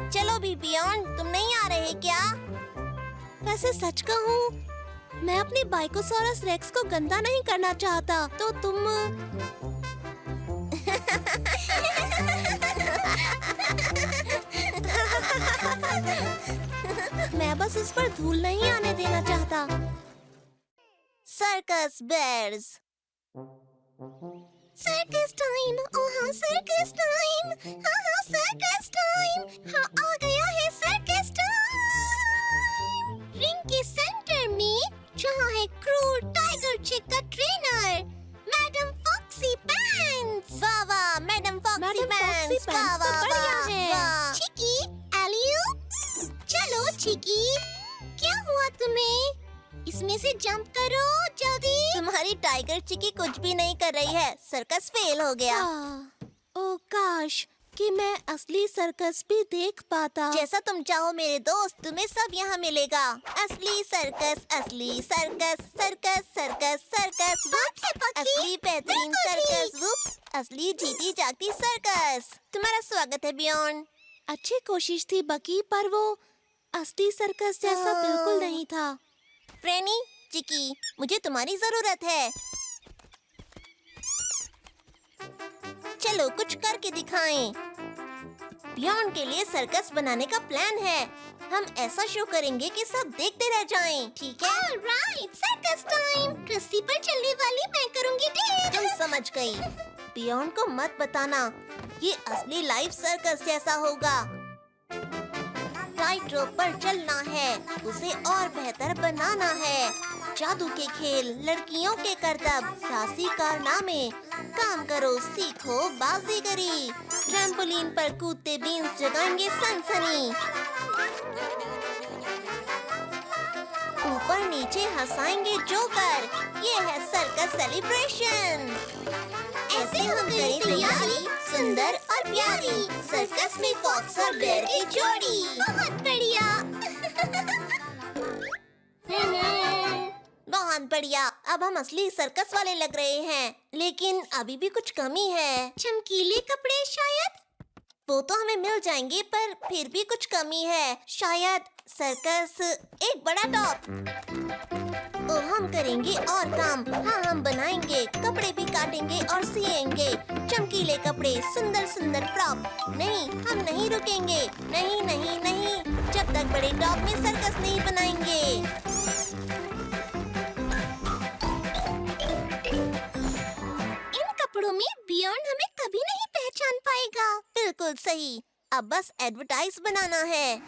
चलो भी बियॉन्ड, तुम नहीं आ रहे क्या? वैसे सच कहूँ, मैं अपनी बाइकोसॉरस रेक्स को गंदा नहीं करना चाहता। तो तुम मैं बस इस पर धूल नहीं आने देना चाहता। Circus bears. सर्कस टाइम, ओ हाँ सर्कस टाइम, हाँ हाँ सर्कस टाइम, हाँ आ गया है सर्कस टाइम। रिंग के सेंटर में जहाँ है क्रूर टाइगर चिक का ट्रेनर मैडम फॉक्सी पैंट्स। वाह वाह मैडम फॉक्सी पैंट्स, वाह तो वाह बढ़िया वाह है। वाह। चिकी, एलियो, चलो चिकी, क्या हुआ तुम्हें? इसमें से जंप करो जल्दी। तुम्हारी टाइगर चिकी कुछ भी नहीं कर रही है, सर्कस फेल हो गया। ओ काश कि मैं असली सर्कस भी देख पाता। जैसा तुम चाहो मेरे दोस्त, तुम्हें सब यहाँ मिलेगा। असली सर्कस, असली सर्कस, सर्कस सर्कस सर्कस, असली बेहतरीन सर्कस, वुप्स, असली जीती जागती सर्कस। तुम्हारा स्वागत है बियॉन्ड। अच्छी कोशिश थी बकी, पर वो असली सर्कस जैसा बिल्कुल नहीं था। फ्रेनी, चिकी, मुझे तुम्हारी जरूरत है। चलो कुछ करके दिखाएं। बियॉन्ड के लिए सर्कस बनाने का प्लान है। हम ऐसा शो करेंगे कि सब देखते रह जाएं, ठीक है? Alright, circus time. रस्सी पर चलने वाली मैं करूंगी डेट। तुम समझ गई। बियॉन्ड को मत बताना, ये असली लाइव सर्कस जैसा होगा। टाइट रोप पर चलना है, उसे और बेहतर बनाना है। जादू के खेल, लड़कियों के करतब, साहसी कारनामे, काम करो सीखो बाजीगरी। ट्रैम्पोलिन पर कूदते बीन्स जगाएंगे सनसनी। ऊपर नीचे हंसाएंगे जोकर, ये है सर्कस सेलिब्रेशन। ऐसे हम करें तैयारी सुंदर और प्यारी, सर्कस में फॉक्स और बेयर की जोड़ी। बहुत बढ़िया। बहुत बढ़िया। अब हम असली सर्कस वाले लग रहे हैं, लेकिन अभी भी कुछ कमी है। चमकीले कपड़े शायद? वो तो हमें मिल जाएंगे, पर फिर भी कुछ कमी है। शायद सर्कस, एक बड़ा टॉप। ओ, हम करेंगे और काम। हाँ, हम बनाएंगे, कपड़े भी काटेंगे और सिएंगे। चमकीले कपड़े, सुंदर सुंदर फ्रॉक। नहीं, हम नहीं रुकेंगे। नहीं नहीं नहीं, जब तक बड़े टॉप में सर्कस नहीं बनाएंगे। कपड़ों में बियॉन्ड हमें कभी नहीं पहचान पाएगा। बिल्कुल सही। अब बस एडवर्टाइज बनाना है।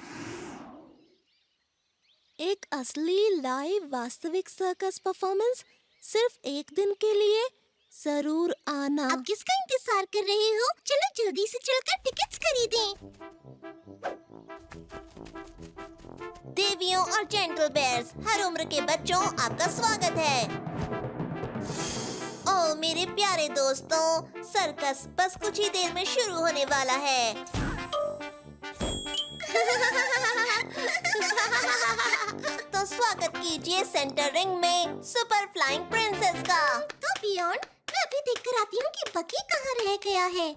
एक असली लाइव वास्तविक सर्कस परफॉर्मेंस सिर्फ एक दिन के लिए जरूर आना। अब किसका इंतजार कर रहे हो? चलो जल्दी से चलकर टिकट्स खरीदें। देवियों और जेंटल बेयर्स, हर उम्र के बच्चों, आपका स्वागत है। ओ मेरे प्यारे दोस्तों, सर्कस बस कुछ ही देर में शुरू होने वाला है। तो स्वागत कीजिए सेंटर रिंग में सुपर फ्लाइंग प्रिंसेस का। तो बियॉन्ड, मैं अभी देख कर आती हूँ कि बकी कहाँ रह गया है।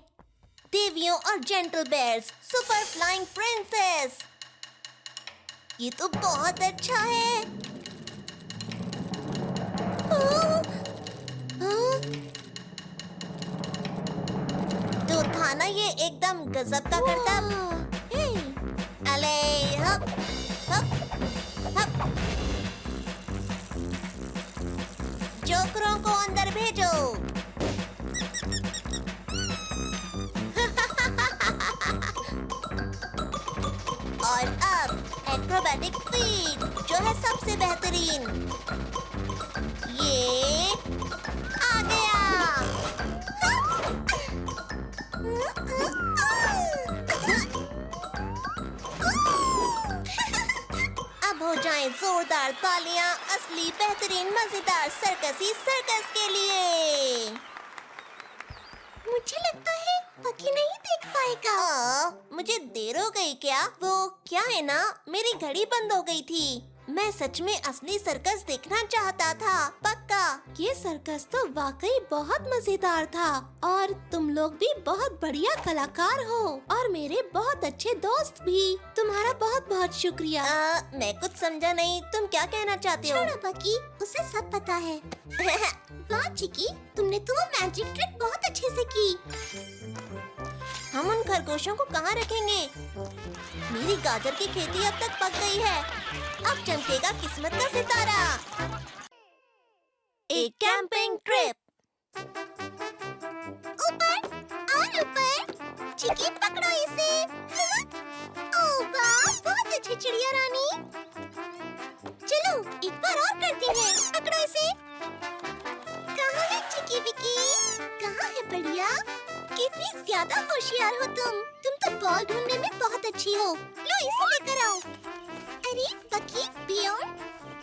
देवियों और gentle bears, super flying princess. ये तो बहुत अच्छा है। दूर था ना ये एकदम गजब का करतब। अले हप हप हप। जोकरों को अंदर भेजो। और अब एक्रोबैटिक फीट, जो है सबसे बेहतरीन। ये आ गया। अब हो जाएं जोरदार तालियां असली बेहतरीन मजेदार सर्कसी सर्कस के लिए। मुझे लगता है बकी नहीं देख पाएगा। मुझे देर हो गई क्या? वो क्या है ना, मेरी घड़ी बंद हो गई थी। मैं सच में असली सर्कस देखना चाहता था, पक्का। ये सर्कस तो वाकई बहुत मजेदार था और तुम लोग भी बहुत बढ़िया कलाकार हो और मेरे बहुत अच्छे दोस्त भी। तुम्हारा बहुत बहुत शुक्रिया। मैं कुछ समझा नहीं, तुम क्या कहना चाहते हो? छोड़ो बकी, उसे सब पता है। वाह चिकी, तुमने तो वो मैजिक ट्रिक बहुत अच्छे से की। हम उन खरगोशों को कहाँ रखेंगे? मेरी गाजर की खेती अब तक पक गई है। अब चमकेगा किस्मत का सितारा। एक कैंपिंग ट्रिप। चिकी पकड़ो इसे। ओह वाह, बहुत अच्छी चिड़िया रानी। चलो एक बार और करते हैं, पकड़ो इसे। कहाँ है चिकी विकी? कहाँ है बढ़िया? कितनी ज्यादा होशियार हो तुम तो बॉल ढूंढने में बहुत अच्छी हो। लो इसे लेकर आओ। अरे बकी, बियॉन्ड,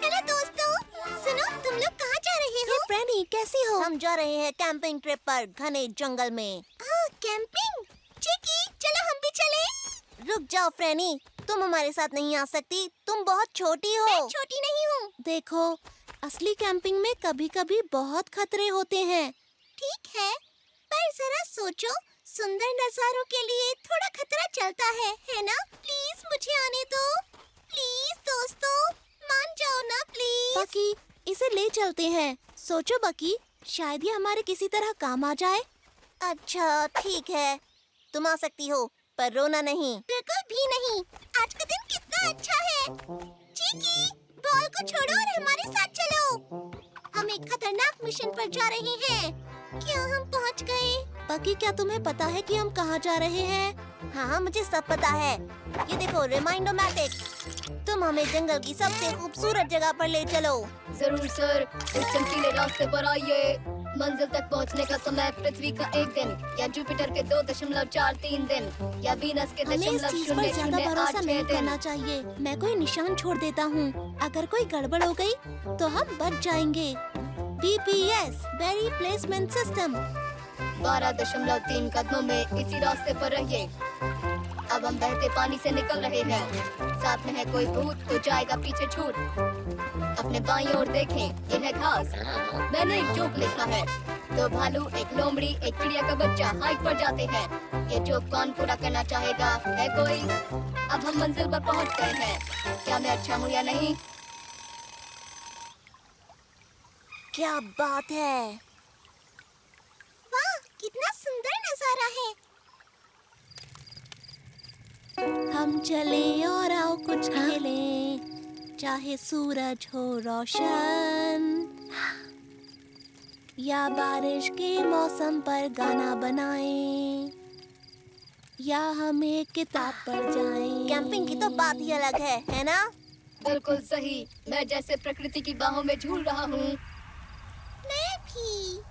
हेलो दोस्तों, सुनो तुम लोग कहाँ जा रहे हो? फ्रेनी कैसी हो? हम जा रहे हैं कैंपिंग ट्रिप पर घने जंगल में। कैंपिंग? चिकी चलो हम भी चलें। रुक जाओ फ्रेनी, तुम हमारे साथ नहीं आ सकती, तुम बहुत छोटी हो। मैं छोटी नहीं हूँ। देखो, असली कैंपिंग में कभी-कभी बहुत खतरे होते हैं। ठीक है, पर जरा सोचो, सुंदर नजारों के लिए थोड़ा खतरा चलता है ना? प्लीज मुझे आने दो, प्लीज दोस्तों, मान जाओ ना प्लीज। बकी, इसे ले चलते हैं। सोचो बकी, शायद ये हमारे किसी तरह काम आ जाए। अच्छा ठीक है, तुम आ सकती हो, पर रोना नहीं। बिल्कुल भी नहीं। आज का दिन कितना अच्छा है। चिकी, बॉल को छोड़ो और हमारे साथ चलो। हम एक खतरनाक मिशन पर जा रहे हैं। क्या हम पहुंच गए? बकी, क्या तुम्हें पता है कि हम कहाँ जा रहे हैं? हाँ मुझे सब पता है। ये देखो रिमाइंडोमैटिक, तुम हमें जंगल की सबसे खूबसूरत जगह पर ले चलो। जरूर सर, इस चमकीले रास्ते पर आइए। मंजिल तक पहुंचने का समय पृथ्वी का 1 दिन या जुपिटर के 2.43 दिन या वीनस के हमें इस चीज पर ज्यादा भरोसा नहीं 0.008 करना दिन। चाहिए। मैं कोई निशान छोड़ देता हूँ, अगर कोई गड़बड़ हो गई तो हम बच जाएंगे। BPS, berry placement system. 12.3 कदमों में इसी रास्ते पर रहिए। अब हम बहते पानी से निकल रहे हैं। साथ में है कोई भूत तो जाएगा पीछे छूट। अपने बाईं ओर देखें, ये है घास। मैंने एक जोक लिखा है। 2 भालू, एक लोमड़ी, एक चिड़िया का बच्चा हाइक पर जाते हैं। ये जोक कौन पूरा करना चाहेगा? है कोई? अब हम मंजिल पर पहुंच गए हैं। क्या मैं अच्छा हूँ या नहीं? क्या बात है, वाह कितना सुंदर नजारा है। हम चले और आओ कुछ खेलें, चाहे सूरज हो रोशन या बारिश के मौसम पर गाना बनाएं या हम एक किताब पर जाएं। कैंपिंग की तो बात ही अलग है ना? बिल्कुल सही। मैं जैसे प्रकृति की बाहों में झूल रहा हूँ। मैं भी।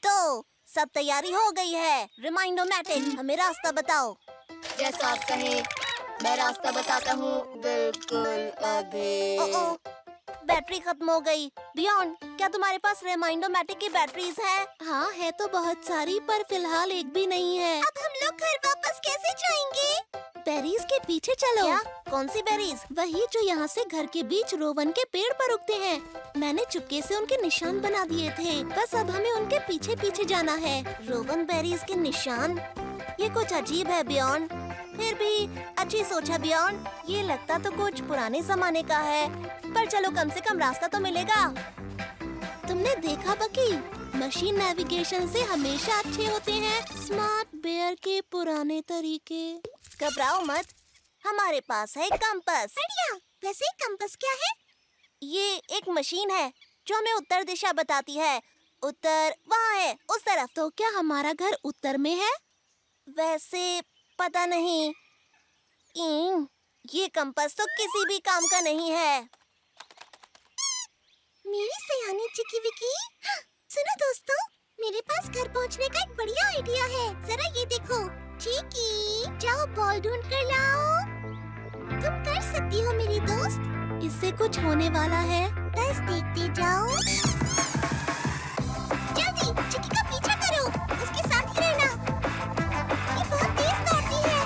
तो सब तैयारी हो गई है। रिमाइंडोमैटिक, हमें रास्ता बताओ। जैसा आप कहें, मैं रास्ता बताता हूँ। बिल्कुल अभी। ओह, बैटरी खत्म हो गई। बियॉन्ड, क्या तुम्हारे पास रिमाइंडोमैटिक की बैटरीज हैं? हाँ है तो बहुत सारी, पर फिलहाल एक भी नहीं है। अब हम लोग घर वापस कैसे जाएंगे? बेरीज के पीछे चलो। क्या? कौन सी बेरीज? वही जो यहाँ से घर के बीच रोवन के पेड़ पर उगते हैं। मैंने चुपके से उनके निशान बना दिए थे, बस अब हमें उनके पीछे पीछे जाना है। रोवन बेरीज के निशान? ये कुछ अजीब है बियॉन्ड। फिर भी अच्छी सोच है बियॉन्ड। ये लगता तो कुछ पुराने जमाने का है, पर चलो कम से कम रास्ता तो मिलेगा। तुमने देखा बकी, मशीन नेविगेशन से हमेशा अच्छे होते हैं स्मार्ट बेयर के पुराने तरीके। घबराओ मत, हमारे पास है कंपास। बढ़िया। वैसे कंपास क्या है? ये एक मशीन है जो हमें उत्तर दिशा बताती है। उत्तर वहाँ है, उस तरफ। तो क्या हमारा घर उत्तर में है? वैसे पता नहीं। ये कंपास तो किसी भी काम का नहीं है। मेरी सयानी चिकी विकी। सुनो दोस्तों, मेरे पास घर पहुंचने का एक बढ़िया आइडिया है। जरा ये देखो। चिकी, जाओ बॉल ढूंढ कर लाओ। तुम कर सकती हो मेरी दोस्त। इससे कुछ होने वाला है। बस देखते जाओ। जल्दी चिकी का पीछा करो, उसके साथ ही रहना। ये बहुत तेज दौड़ती है।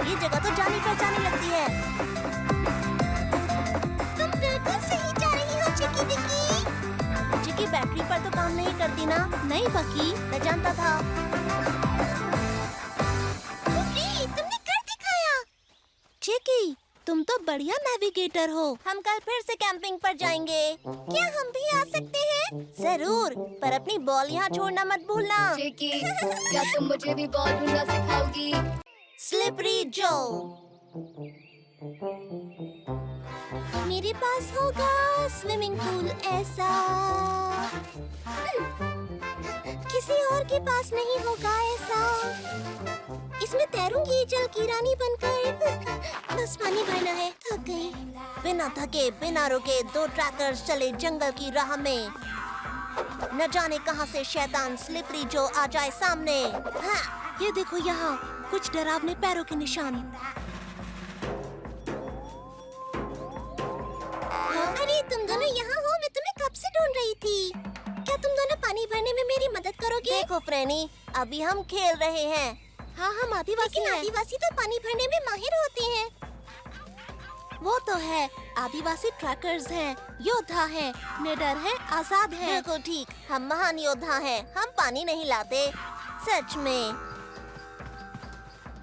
ये जगह तो जानी पहचानी लगती है। तुम बिल्कुल सही जा रही हो चिकी विकी। चिकी बैटरी पर तो काम नहीं करती ना? नहीं बकी, मैं जानता था। ओके, तुमने कर दिखाया। चिकी, तुम तो बढ़िया नेविगेटर हो। हम कल फिर से कैंपिंग पर जाएंगे। क्या हम भी आ सकते हैं? जरूर, पर अपनी बॉल यहाँ छोड़ना मत भूलना। चिकी, क्या तुम मुझे भी बॉल ढूंढना सिखाओगी? स्लिपरी जो। मेरे पास होगा स्विमिंग पूल ऐसा, किसी और के पास नहीं होगा ऐसा। इसमें तैरूंगी जल की रानी बनकर, बस पानी भरना है। थक गई। बिना थके बिना रुके 2 ट्रैकर्स चले जंगल की राह में। न जाने कहां से शैतान स्लिपरी जो आ जाए सामने। हाँ, ये देखो यहाँ कुछ डरावने पैरों के निशान। अरे तुम दोनों यहाँ हो, मैं तुम्हें कब से ढूंढ रही थी। क्या तुम दोनों पानी भरने में मेरी मदद करोगे? देखो फ्रेनी, अभी हम खेल रहे हैं। हाँ, हम आदिवासी हैं। आदिवासी तो पानी भरने में माहिर होते हैं। वो तो है, आदिवासी ट्रैकर्स हैं, योद्धा हैं, निडर हैं, आजाद हैं। बिल्कुल ठीक, हम महान योद्धा हैं। हम पानी नहीं लाते, सच में।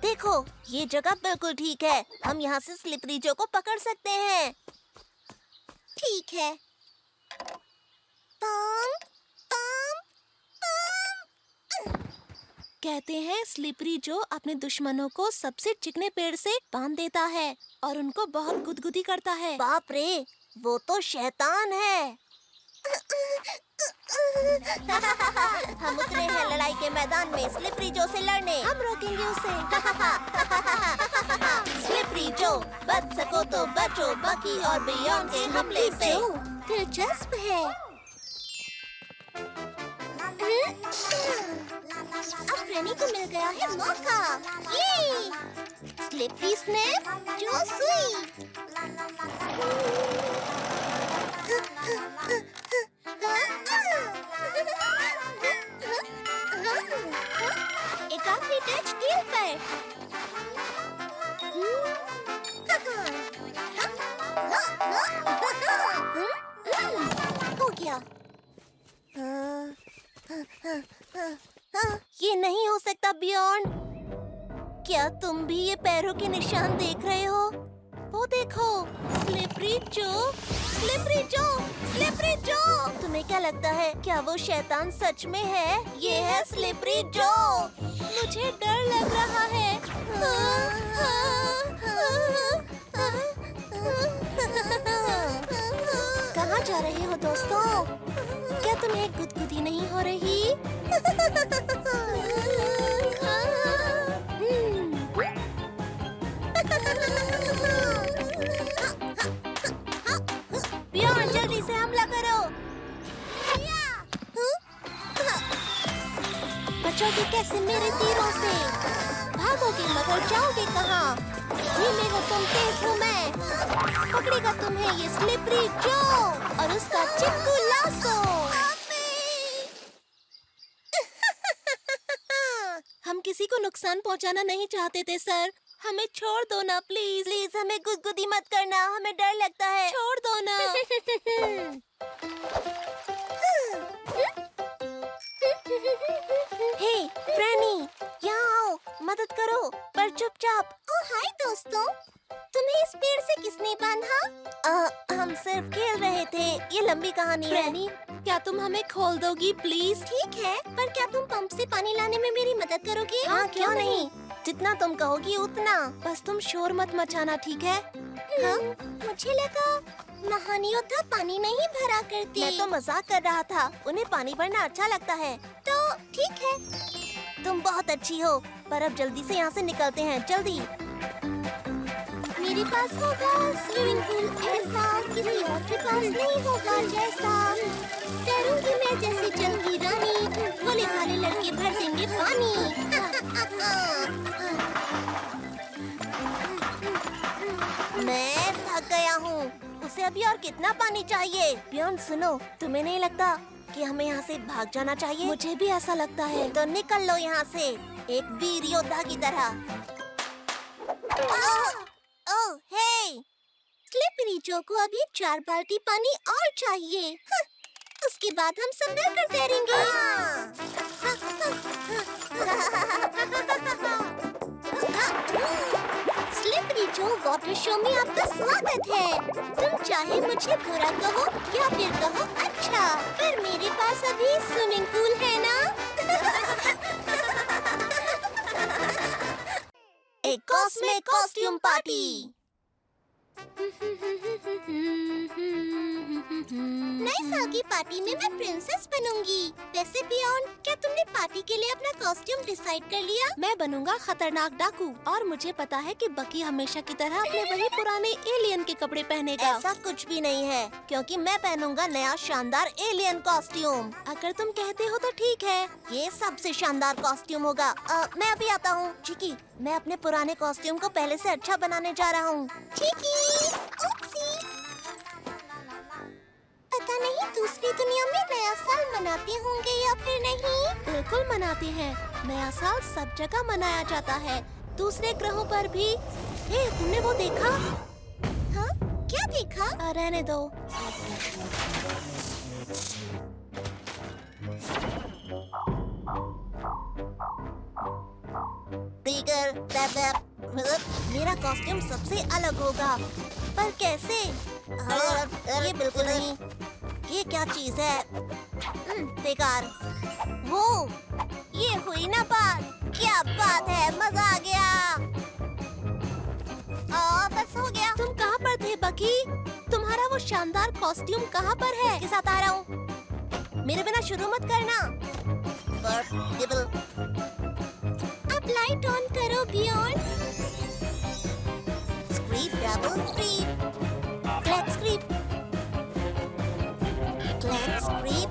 देखो, ये जगह बिल्कुल ठीक है। हम यहाँ से स्लिपरी जो को पकड़ सकते हैं। ठीक है। कहते हैं स्लिपरी जो अपने दुश्मनों को सबसे चिकने पेड़ से बांध देता है और उनको बहुत गुदगुदी करता है। बाप रे, वो तो शैतान है। हम उतरे हैं लड़ाई के मैदान में स्लिपरी जो से लड़ने। हम रोकेंगे उसे। स्लिपरी जो, बच सको तो बचो बकी और बियॉन्ड के हमले से। दिलचस्प है। अब फ्रेनी को मिल गया है मौका। ये स्लिपरी स्नैप जो सुई। एक आखिरी टच कील पर। हो गया। ये नहीं हो सकता बियॉन्ड। क्या तुम भी ये पैरों के निशान देख रहे हो? वो देखो, स्लिपरी जो, स्लिपरी जो, स्लिपरी जो। तुम्हें क्या लगता है, क्या वो शैतान सच में है? ये है स्लिपरी जो। मुझे डर लग रहा है। कहाँ जा रहे हो दोस्तों? क्या तुम्हें गुदगुदी नहीं हो रही? बियॉन्ड, जल्दी से हमला करो। बचोगे कैसे मेरे तीरों से? भागोगे मगर जाओगे कहाँ? नीले हो तुम, तेज हूँ मैं। पकड़ेगा तुम्हें ये स्लिपरी जो और उसका चिपकू लासो। हम किसी को नुकसान पहुंचाना नहीं चाहते थे सर। हमें छोड़ दो ना प्लीज। प्लीज हमें गुदगुदी मत करना, हमें डर लगता है। छोड़ दो ना। हे फ्रेनी, यहाँ आओ, मदद करो, पर चुपचाप। ओ हाय दोस्तों, तुम्हें इस पेड़ से किसने बांधा? हम सिर्फ खेल रहे थे। ये लंबी कहानी है। फ्रेनी, क्या तुम हमें खोल दोगी प्लीज? ठीक है, पर क्या तुम पंप से पानी लाने में मेरी मदद करोगी? हाँ, क्यों नहीं? जितना तुम कहोगी उतना। बस तुम शोर मत मचाना, ठीक है? हाँ, मुझे लगा महान योद्धा पानी नहीं भरा करते। मैं तो मजाक कर रहा था। उन्हें पानी भरना अच्छा लगता है। तो ठीक है। तुम बहुत अच्छी हो, पर अब जल्दी से यहाँ से निकलते हैं, जल्दी। मेरे पास होगा स्विमिंग पूल ऐसा, किसी और के पास नहीं होगा जैसा। तैरूंगी मैं जैसे जल की रानी, भोले भाले लड़के भर देंगे पानी। मैं थक गया हूँ। उसे अभी और कितना पानी चाहिए? बियॉन्ड सुनो, तुम्हें नहीं लगता कि हमें यहाँ से भाग जाना चाहिए? मुझे भी ऐसा लगता है। तो निकल लो यहाँ से, एक वीर योद्धा की तरह। ओह हे! स्लिपरी जो को अभी 4 बाल्टी पानी और चाहिए। उसके बाद हम सब मिलकर तैरेंगे। स्लिपरी जो वाटर शो में आपका स्वागत है। तुम चाहे मुझे बुरा कहो या फिर कहो अच्छा, पर मेरे पास अभी स्विमिंग पूल है ना। एक कॉस्मिक कॉस्ट्यूम पार्टी। की पार्टी में मैं प्रिंसेस बनूंगी। वैसे बियॉन्ड, क्या तुमने पार्टी के लिए अपना कॉस्ट्यूम डिसाइड कर लिया? मैं बनूंगा खतरनाक डाकू और मुझे पता है कि बकी हमेशा की तरह अपने वही पुराने एलियन के कपड़े पहनेगा। ऐसा कुछ भी नहीं है, क्योंकि मैं पहनूंगा नया शानदार एलियन कॉस्ट्यूम। अगर तुम कहते हो तो ठीक है। ये सबसे शानदार कॉस्ट्यूम होगा। मैं अभी आता हूँ। चिकी, मैं अपने पुराने कॉस्ट्यूम को पहले से अच्छा बनाने जा रहा हूँ। चिकी, ओप्सी। पता नहीं दूसरी दुनिया में नया साल मनाते होंगे या फिर नहीं। बिल्कुल मनाते हैं। नया साल सब जगह मनाया जाता है, दूसरे ग्रहों पर भी। हे, तुमने वो देखा? हाँ, क्या देखा? रहने दो। मेरा कॉस्ट्यूम सबसे अलग होगा, पर कैसे? ये बिल्कुल नहीं। ये क्या चीज है? बेकार। वो, ये हुई ना बात। क्या बात है, मजा आ गया। बस हो गया। तुम कहाँ पर थे बकी? तुम्हारा वो शानदार कॉस्ट्यूम कहाँ पर है? इसके साथ आ रहा हूँ। मेरे बिना शुरू मत करना। अब लाइट ऑन करो beyond. Scrape, double scrape, clack scrape, clack scrape.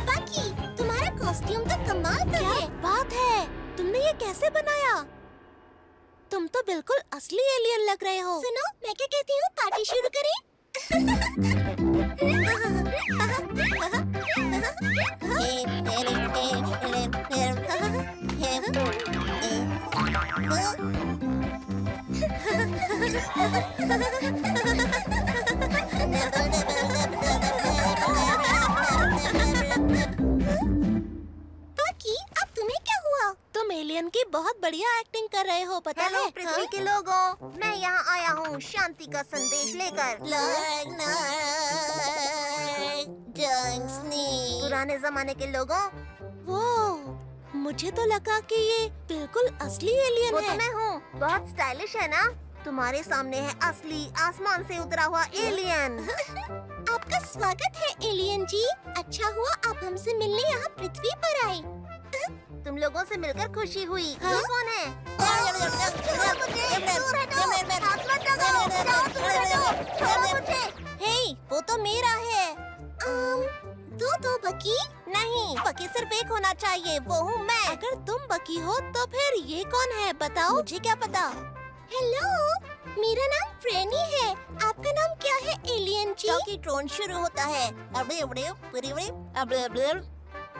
बाकी तुम्हारा कॉस्ट्यूम तो कमाल का है। बात है, तुमने ये कैसे बनाया? तुम तो बिल्कुल असली एलियन लग रहे हो। सुनो, मैं क्या कहती हूँ, पार्टी शुरू करें? बाकी अब तुम्हें क्या हुआ? तुम एलियन की बहुत बढ़िया एक्टिंग कर रहे हो, पता हेलो है? पृथ्वी के लोगों, मैं यहाँ आया हूँ शांति का संदेश लेकर। पुराने जमाने के लोगों, वो, मुझे तो लगा कि ये बिल्कुल असली एलियन वो है। तो मैं हूँ। बहुत स्टाइलिश है ना? तुम्हारे सामने है असली आसमान से उतरा हुआ एलियन। आपका स्वागत है एलियन जी। अच्छा हुआ आप हमसे मिलने यहाँ पृथ्वी पर आए। तुम लोगों से मिलकर खुशी हुई। हाँ? ये कौन है? हे, वो तो मेरा है। दो बकी? नहीं, बकी सिर्फ एक होना चाहिए, वो हूँ मैं। अगर तुम बकी हो तो फिर ये कौन है, बताओ? मुझे क्या पता। हेलो, मेरा नाम फ्रेनी है। आपका नाम क्या है एलियन जी? क्योंकि ड्रोन शुरू होता है।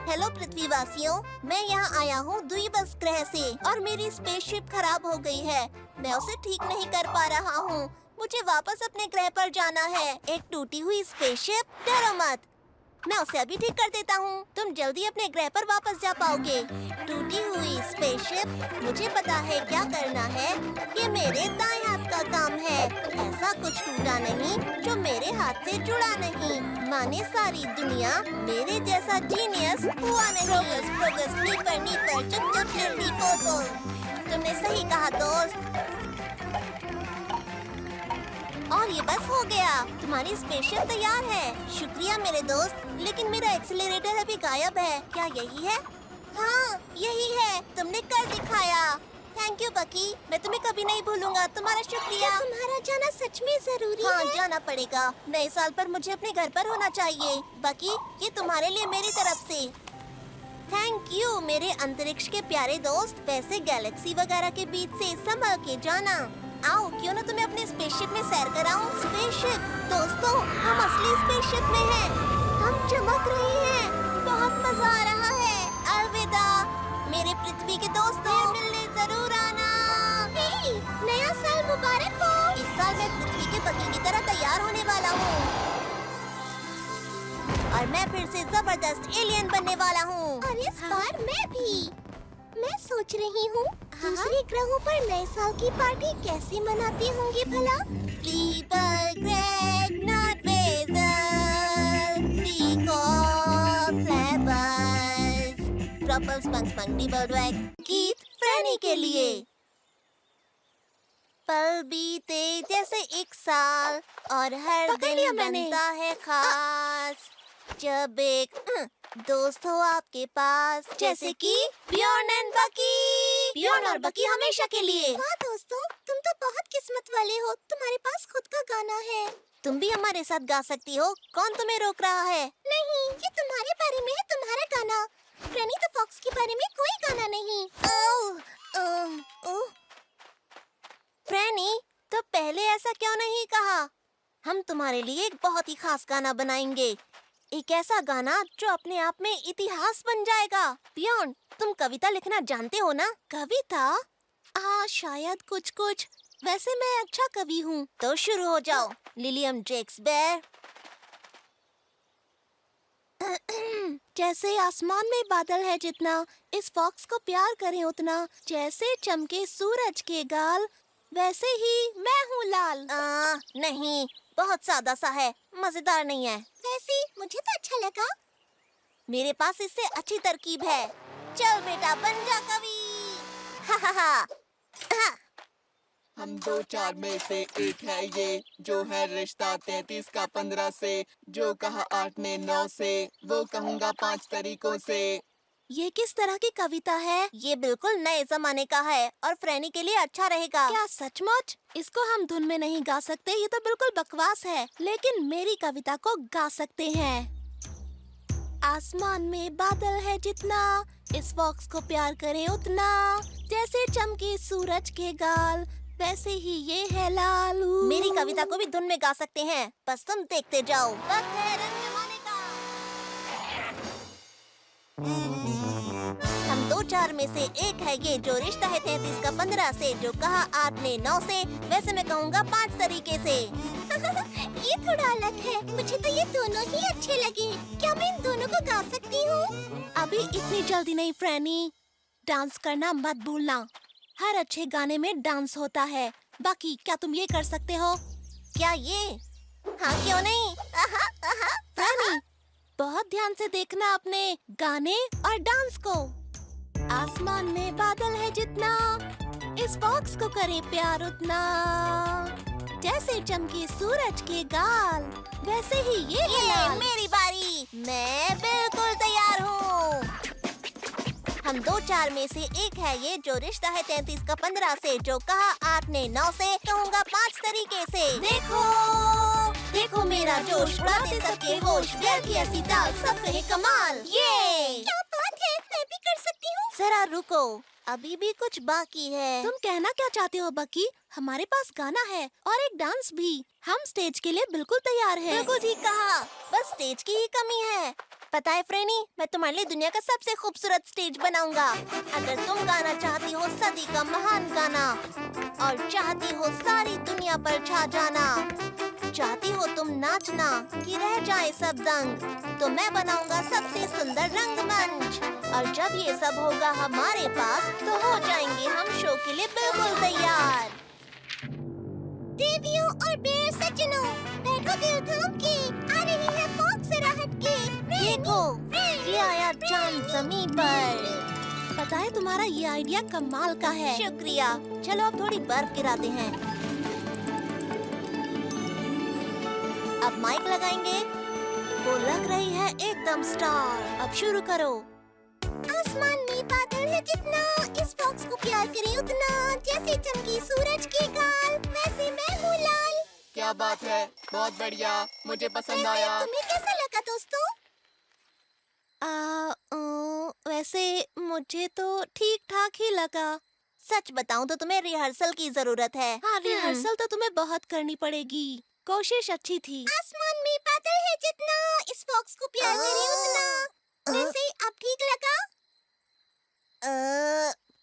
हेलो पृथ्वीवासियों, मैं यहाँ आया हूँ द्वीबस ग्रह से और मेरी स्पेसशिप खराब हो गई है। मैं उसे ठीक नहीं कर पा रहा हूँ। मुझे वापस अपने ग्रह पर जाना है। एक टूटी हुई स्पेसशिप, डरो मत, मैं उसे अभी ठीक कर देता हूँ। तुम जल्दी अपने ग्रह पर वापस जा पाओगे। टूटी हुई स्पेसशिप, मुझे पता है क्या करना है। ये मेरे दाएं हाथ का काम है। ऐसा कुछ टूटा नहीं जो मेरे हाथ से जुड़ा नहीं। माने सारी दुनिया मेरे जैसा जीनियस हुआ नहीं। प्रोग्रेस नीपर चुप चुप जल्दी पोपो। तुमने सही कहा दोस्त। और ये बस हो गया, तुम्हारी स्पेसशिप तैयार है। शुक्रिया मेरे दोस्त, लेकिन मेरा एक्सीलरेटर अभी गायब है। क्या यही है? हाँ, यही है। तुमने कर दिखाया। थैंक यू बकी, मैं तुम्हें कभी नहीं भूलूंगा। तुम्हारा शुक्रिया। तुम्हारा जाना सच में जरूरी है? हाँ, जाना पड़ेगा। नए साल पर मुझे अपने घर पर होना चाहिए। बकी, ये तुम्हारे लिए मेरी तरफ से। थैंक यू मेरे अंतरिक्ष के प्यारे दोस्त। वैसे गैलेक्सी वगैरह के बीच से संभल के जाना। आओ, क्यों ना तुम्हें अपने स्पेसशिप में सैर कराऊं? स्पेसशिप दोस्तों, हम असली स्पेसशिप में हैं। हम चमक रहे हैं। बहुत मजा आ रहा है। अलविदा मेरे पृथ्वी के दोस्तों, मिलने जरूर आना। हे, नया साल मुबारक हो। इस साल मैं पृथ्वी के बकी की तरह तैयार होने वाला हूँ और मैं फिर से जबरदस्त एलियन बनने वाला हूँ। और इस बार मैं भी। मैं सोच रही हूँ दूसरे ग्रहों पर नए साल की पार्टी कैसे मनाती होंगी भला? गीत फ्रेनी के लिए। पल बीते जैसे एक साल और हर पकड़ लिया दिन मैंने। बनता है खास जब एक दोस्त हो आपके पास जैसे कि बियॉर्न एंड बकी। बियॉर्न और बकी हमेशा के लिए। वाह दोस्तों, तुम तो बहुत किस्मत वाले हो, तुम्हारे पास खुद का गाना है। तुम भी हमारे साथ गा सकती हो, कौन तुम्हें रोक रहा है? नहीं, ये तुम्हारे बारे में है, तुम्हारा गाना। फ्रेनी द फॉक्स के बारे में कोई गाना नहीं। फ्रेनी, तो पहले ऐसा क्यों नहीं कहा? हम तुम्हारे लिए एक बहुत ही खास गाना बनाएंगे, एक ऐसा गाना जो अपने आप में इतिहास बन जाएगा। बियॉर्न, तुम कविता लिखना जानते हो ना? कविता? शायद कुछ कुछ। वैसे मैं अच्छा कवि हूँ। तो शुरू हो जाओ, लिलियम शेक्सपियर। जैसे आसमान में बादल है जितना, इस फॉक्स को प्यार करें उतना। जैसे चमके सूरज के गाल, वैसे ही मैं हूँ लाल। नहीं, बहुत सादा सा है, मजेदार नहीं है। वैसे मुझे तो अच्छा लगा। मेरे पास इससे अच्छी तरकीब है। चल बेटा, बन जा कवि। हा हा हा। हम 2-4 में से एक है ये, जो है रिश्ता 33 का 15 से। जो कहा 8 ने 9 से, वो कहूँगा 5 तरीकों से। ये किस तरह की कविता है? ये बिल्कुल नए जमाने का है और फ्रेनी के लिए अच्छा रहेगा। क्या सचमुच? इसको हम धुन में नहीं गा सकते, ये तो बिल्कुल बकवास है। लेकिन मेरी कविता को गा सकते हैं। आसमान में बादल है जितना, इस फॉक्स को प्यार करें उतना। जैसे चमके सूरज के गाल, वैसे ही ये है लालू। मेरी कविता को भी धुन में गा सकते हैं, बस तुम देखते जाओ। वक्त है रंग जमाने का। हम 2-4 में से एक है ये, जो रिश्ता है 33 का 15 से। जो कहा 8 ने 9 से, वैसे मैं कहूँगा 5 तरीके से। ये थोड़ा अलग है, मुझे तो ये दोनों ही अच्छे लगे। क्या मैं इन दोनों को गा सकती हूँ? अभी इतनी जल्दी नहीं फ्रैनी, डांस करना मत भूलना। हर अच्छे गाने में डांस होता है। बाकी क्या तुम ये कर सकते हो? क्या ये? हाँ, क्यों नहीं? फ्रैनी, बहुत ध्यान से देखना अपने गाने और डांस को। आसमान में बादल है जितना, इस फॉक्स को करे प्यार उतना। जैसे चमके सूरज के गाल, वैसे ही ये है ये लाल। मेरी बारी, मैं बिल्कुल तैयार हूँ। हम 2-4 में से एक है ये, जो रिश्ता है 33 का 15 से। जो कहा 8 ने 9 से, कहूँगा 5 तरीके से। देखो देखो मेरा जोश, उड़ाते सबके होश। बैल की ऐसी चाल, सब कहे कमाल। ये क्या बात है, मैं भी कर सकती हूँ। जरा रुको, अभी भी कुछ बाकी है। तुम कहना क्या चाहते हो बकी? हमारे पास गाना है और एक डांस भी। हम स्टेज के लिए बिल्कुल तैयार हैं। बिल्कुल ठीक कहा, बस स्टेज की ही कमी है। पता है फ्रेनी, मैं तुम्हारे लिए दुनिया का सबसे खूबसूरत स्टेज बनाऊंगा। अगर तुम गाना चाहती हो सदी का महान गाना, और चाहती हो सारी दुनिया पर छा जाना, चाहती हो तुम नाचना कि रह जाए सब दंग, तो मैं बनाऊंगा सबसे सुंदर रंगमंच। और जब ये सब होगा हमारे पास, तो हो जाएंगे हम शो के लिए बिल्कुल तैयार। देवियों और बेर सज्जनों, बैठो दिल थाम के, आ रही है फॉक्स जरा हट के। देखो, ये आया चांद ज़मीन पर। पता है तुम्हारा ये आइडिया कमाल का है। शुक्रिया। चलो अब थोड़ी बर्फ गिराते हैं। अब माइक लगाएंगे। वो लग रही है एकदम स्टार। अब शुरू करो। आसमान में बादल है जितना, इस फॉक्स को प्यार करें उतना। जैसे चमकी सूरज के गाल, वैसे मैं हूँ लाल। क्या बात है, बहुत बढ़िया, मुझे पसंद आया। तुम्हें कैसा लगा दोस्तों? वैसे मुझे तो ठीक ठाक ही लगा। सच बताऊं तो तुम्हें रिहर्सल की जरूरत है। हाँ, रिहर्सल तो तुम्हें बहुत करनी पड़ेगी। कोशिश अच्छी थी। आसमान में बादल है जितना, इस फॉक्स को प्यार करें उतना। वैसे अब ठीक लगा?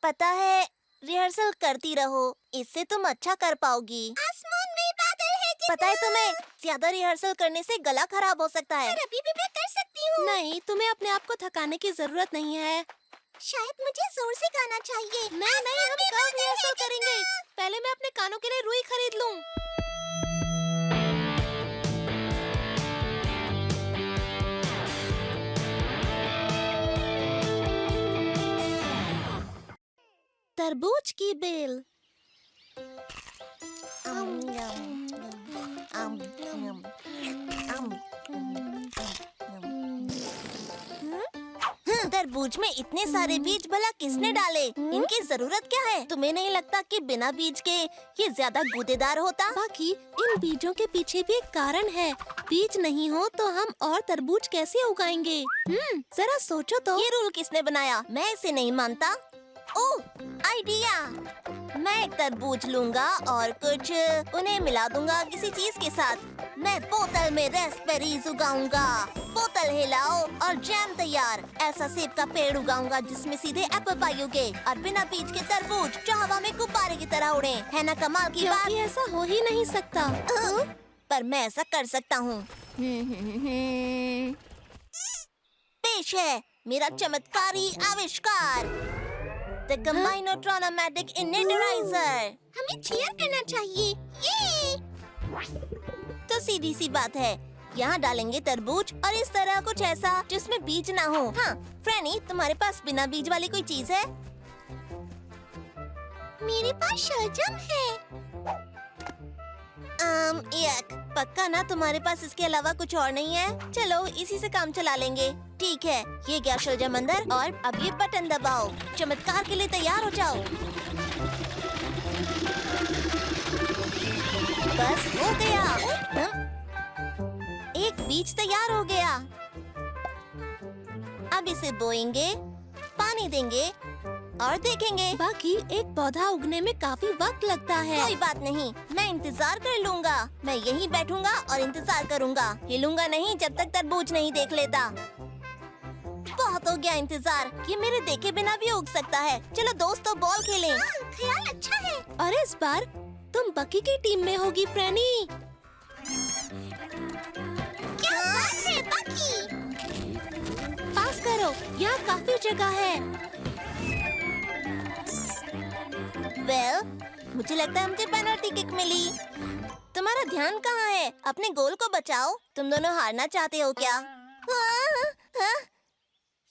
पता है, रिहर्सल करती रहो, इससे तुम अच्छा कर पाओगी। आसमान में बादल है जितना। पता है तुम्हें, ज्यादा रिहर्सल करने से गला खराब हो सकता है। पर अभी भी मैं कर सकती हूँ। नहीं, तुम्हें अपने आप को थकाने की जरूरत नहीं है। शायद मुझे जोर से गाना चाहिए। नहीं, हम कल रिहर्सल करेंगे। पहले मैं अपने कानों के लिए रुई खरीद लूं। तरबूज की बेल। तरबूज में इतने सारे बीज भला किसने डाले? इनकी जरूरत क्या है? तुम्हें नहीं लगता कि बिना बीज के ये ज्यादा गूदेदार होता? बाकी इन बीजों के पीछे भी एक कारण है। बीज नहीं हो तो हम और तरबूज कैसे उगाएंगे? जरा सोचो तो। ये रूल किसने बनाया? मैं इसे नहीं मानता। ओह, आइडिया! मैं एक तरबूज लूंगा और कुछ उन्हें मिला दूंगा किसी चीज के साथ। मैं बोतल में रेस्पबेरीज उगाऊंगा। बोतल हिलाओ और जैम तैयार। ऐसा सेब का पेड़ उगाऊंगा जिसमें सीधे एप्पल पाई उगे और बिना बीज के तरबूज जो हवा में गुब्बारे की तरह उड़े। है ना कमाल की बात? क्योंकि ऐसा हो ही नहीं सकता। पर मैं ऐसा कर सकता हूँ। पेश है मेरा चमत्कारी आविष्कार, The Combinotronomatic Innaturizer। हमें चीयर करना चाहिए। ये तो सीधी सी बात है, यहाँ डालेंगे तरबूज और इस तरह कुछ ऐसा जिसमें बीज ना हो। हाँ, फ्रैनी, तुम्हारे पास बिना बीज वाली कोई चीज है? मेरे पास शलजम है। यक, पक्का ना तुम्हारे पास इसके अलावा कुछ और नहीं है? चलो इसी से काम चला लेंगे। ठीक है, ये गया शलजम अंदर और अब ये बटन दबाओ। चमत्कार के लिए तैयार हो जाओ। बस हो गया। एक बीज तैयार हो गया। अब इसे बोएंगे, पानी देंगे और देखेंगे। बाकी एक पौधा उगने में काफी वक्त लगता है। कोई बात नहीं, मैं इंतजार कर लूंगा। मैं यहीं बैठूंगा और इंतजार करूंगा। हिलूंगा नहीं जब तक तरबूज नहीं देख लेता। बहुत हो गया इंतजार। ये मेरे देखे बिना भी उग सकता है। चलो दोस्तों, बॉल खेलें। ख्याल अच्छा है। और इस बार तुम बकी की टीम में होगी फ्रैनी। क्या बात है बकी? पास करो, यहाँ काफी जगह है। मुझे लगता है मुझे पेनल्टी किक मिली। तुम्हारा ध्यान कहाँ है? अपने गोल को बचाओ। तुम दोनों हारना चाहते हो क्या?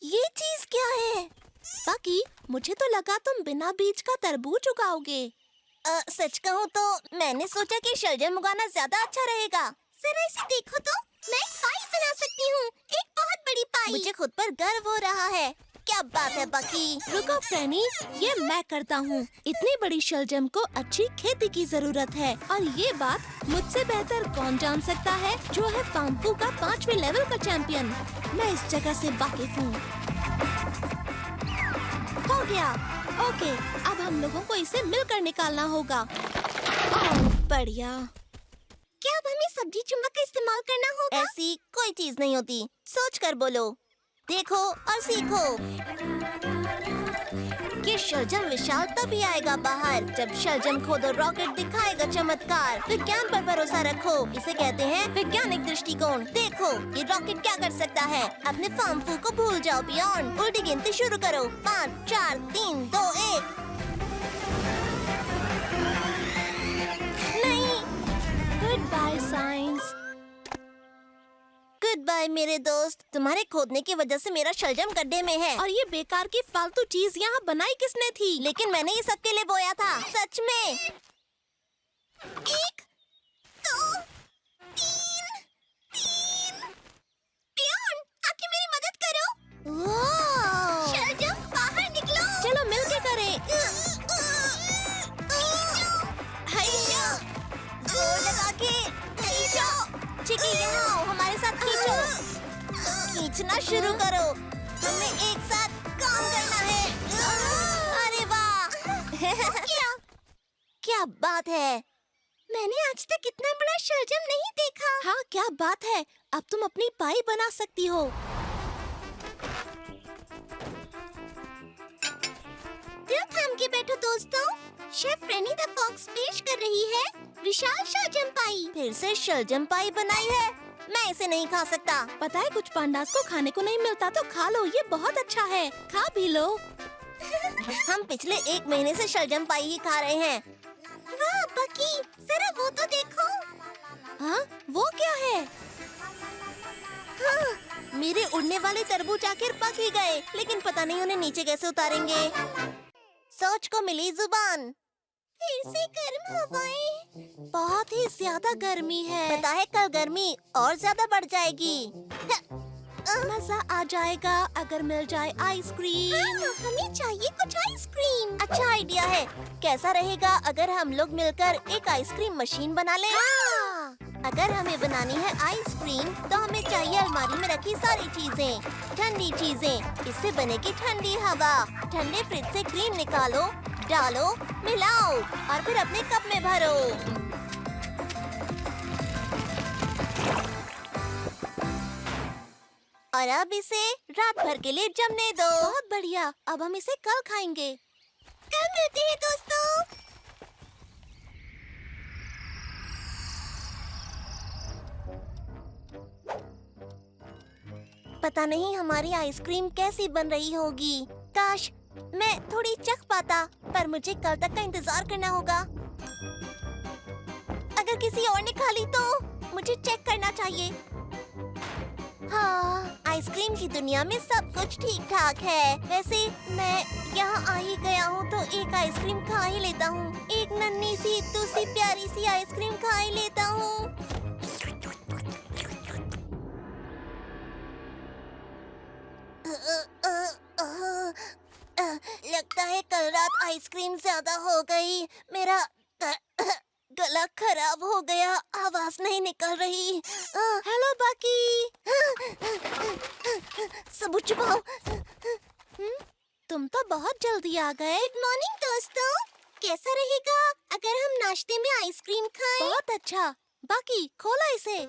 ये चीज क्या है? बाकी मुझे तो लगा तुम बिना बीज का तरबूज उगाओगे। सच कहूँ तो मैंने सोचा कि शलजम उगाना ज्यादा अच्छा रहेगा। जरा इसे देखो तो, मैं पाई बना सकती हूँ। एक बहुत बड़ी पाई। मुझे खुद पर गर्व हो रहा है। क्या बात है बकी? रुको फ्रैनी, ये मैं करता हूँ। इतनी बड़ी शलजम को अच्छी खेती की जरूरत है और ये बात मुझसे बेहतर कौन जान सकता है, जो है फाम्पू का 5वें लेवल का चैंपियन। मैं इस जगह से वाकिफ हूँ। हो गया। ओके, अब हम लोगों को इसे मिलकर निकालना होगा। बढ़िया। क्या अब हमें सब्जी चुम्बक का इस्तेमाल करना होगा? ऐसी कोई चीज नहीं होती। सोच कर बोलो, देखो और सीखो। कि शलजम विशाल तभी आएगा बाहर जब शलजम खोदो रॉकेट दिखाएगा चमत्कार। विज्ञान पर भरोसा रखो, इसे कहते हैं वैज्ञानिक दृष्टिकोण। देखो ये रॉकेट क्या कर सकता है। अपने फार्मफू को भूल जाओ बियॉन्ड। उल्टी गिनती शुरू करो। 5 4 3 2 1। नहीं। Good bye science. Good bye मेरे दोस्त। तुम्हारे खोदने की वजह से मेरा शलजम गड्ढे में है। और ये बेकार की फालतू चीज यहाँ बनाई किसने थी? लेकिन मैंने ये सबके लिए बोया था। सच में। 1 2 3 पियोन, आके मेरी मदद करो। शलजम बाहर निकलो। चलो मिलके करें। जोर लगा के खींचो। चिकी यहाँ आओ, हमारे साथ खींचो। खींचना शुरू करो। हमें एक साथ काम करना है। अरे वाह! क्या बात है। मैंने आज तक इतना बड़ा शलजम नहीं देखा। हाँ, क्या बात है। अब तुम अपनी पाई बना सकती हो। दिल थाम के बैठो दोस्तों। शेफ फ्रेनी द फॉक्स पेश कर रही है विशाल शलजम पाई। फिर से शलजम पाई बनाई है। मैं इसे नहीं खा सकता। पता है कुछ पांडास को खाने को नहीं मिलता तो खा लो, ये बहुत अच्छा है। खा भी लो। हम पिछले 1 महीने से शलजम पाई ही खा रहे हैं। वाह बकी, जरा वो तो देखो। हाँ, वो क्या है? हाँ, मेरे उड़ने वाले तरबूज आखिर पक ही गए, लेकिन पता नहीं उन्हें नीचे कैसे उतारेंगे। सोच को मिली जुबान। फिर से गर्म हवाएं। बहुत ही ज्यादा गर्मी है। पता है कल गर्मी और ज्यादा बढ़ जाएगी। मजा आ जाएगा अगर मिल जाए आइसक्रीम। हमें चाहिए कुछ आइसक्रीम। अच्छा आइडिया है। कैसा रहेगा अगर हम लोग मिलकर एक आइसक्रीम मशीन बना लें? अगर हमें बनानी है आइसक्रीम तो हमें चाहिए अलमारी में रखी सारी चीजें, ठंडी चीजें। इससे बनेगी ठंडी हवा। ठंडे फ्रिज से क्रीम निकालो, डालो, मिलाओ और फिर अपने कप में भरो। और अब इसे रात भर के लिए जमने दो। बहुत बढ़िया, अब हम इसे कल खाएंगे। कल मिलते हैं दोस्तों। पता नहीं हमारी आइसक्रीम कैसी बन रही होगी। काश मैं थोड़ी चख पाता, पर मुझे कल तक का इंतजार करना होगा। अगर किसी और ने खा ली तो मुझे चेक करना चाहिए। हाँ, आइसक्रीम की दुनिया में सब कुछ ठीक ठाक है। वैसे मैं यहाँ आ ही गया हूँ तो एक आइसक्रीम खा ही लेता हूँ। एक नन्ही सी दूसरी प्यारी सी आइसक्रीम खा ही लेता हूँ। लगता है कल रात आइसक्रीम ज्यादा हो गई। मेरा गला खराब हो गया, आवाज नहीं निकल रही। हेलो बाकी। सब छुपाओ। तुम तो बहुत जल्दी आ गए। गुड मॉर्निंग दोस्तों। कैसा रहेगा अगर हम नाश्ते में आइसक्रीम खाएं? बहुत अच्छा। बाकी खोला इसे।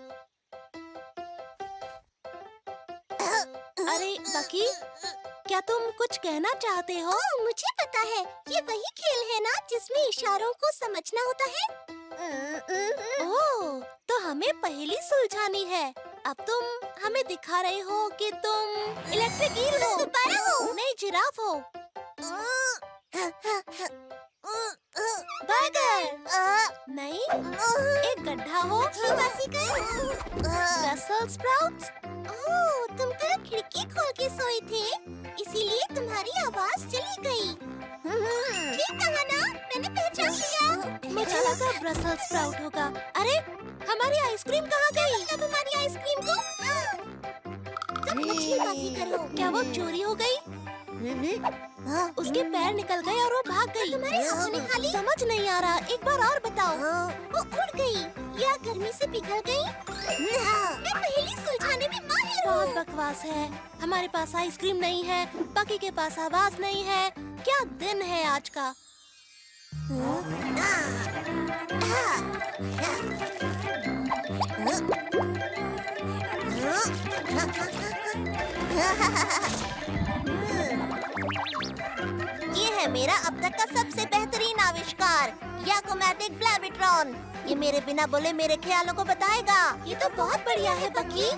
अरे बाकी, क्या तुम कुछ कहना चाहते हो? ओह, मुझे पता है। ये वही खेल है ना जिसमें इशारों को समझना होता है। ओह, तो हमें पहेली सुलझानी है। अब तुम हमें दिखा रहे हो कि तुम इलेक्ट्रिक ईल हो। दोबारा हो। नहीं, जिराफ हो। बर्गर। नहीं, एक गड्ढा हो। Brussels sprouts. ओह, तुम कल खिड़की खोल के सोए थे, इसीलिए तुम्हारी आवाज चली गई। ठीक कहा ना, मैंने पहचान लिया। मुझे लगा ब्रसेल्स स्प्राउट होगा। अरे, हमारी आइसक्रीम कहाँ गई? अब हमारी आइसक्रीम को तुम मछलीबाजी करो। क्या वो चोरी हो गई? उसके पैर निकल गए और वो भाग गई। तुम्हारे हाथों ने खा ली? समझ नहीं आ रहा, एक बार और बताओ। वो उड़ गई या गर्मी से पिघल गई? मैं पहेली सुलझाने में माहिर हूँ। बहुत बकवास है। हमारे पास आइसक्रीम नहीं है, बाकी के पास आवाज नहीं है। क्या दिन है आज का? ये है मेरा अब तक का सबसे बेहतरीन आविष्कार, याकोमैटिक ब्लैबिट्रॉन। ये मेरे बिना बोले मेरे ख्यालों को बताएगा। ये तो बहुत बढ़िया है बकी।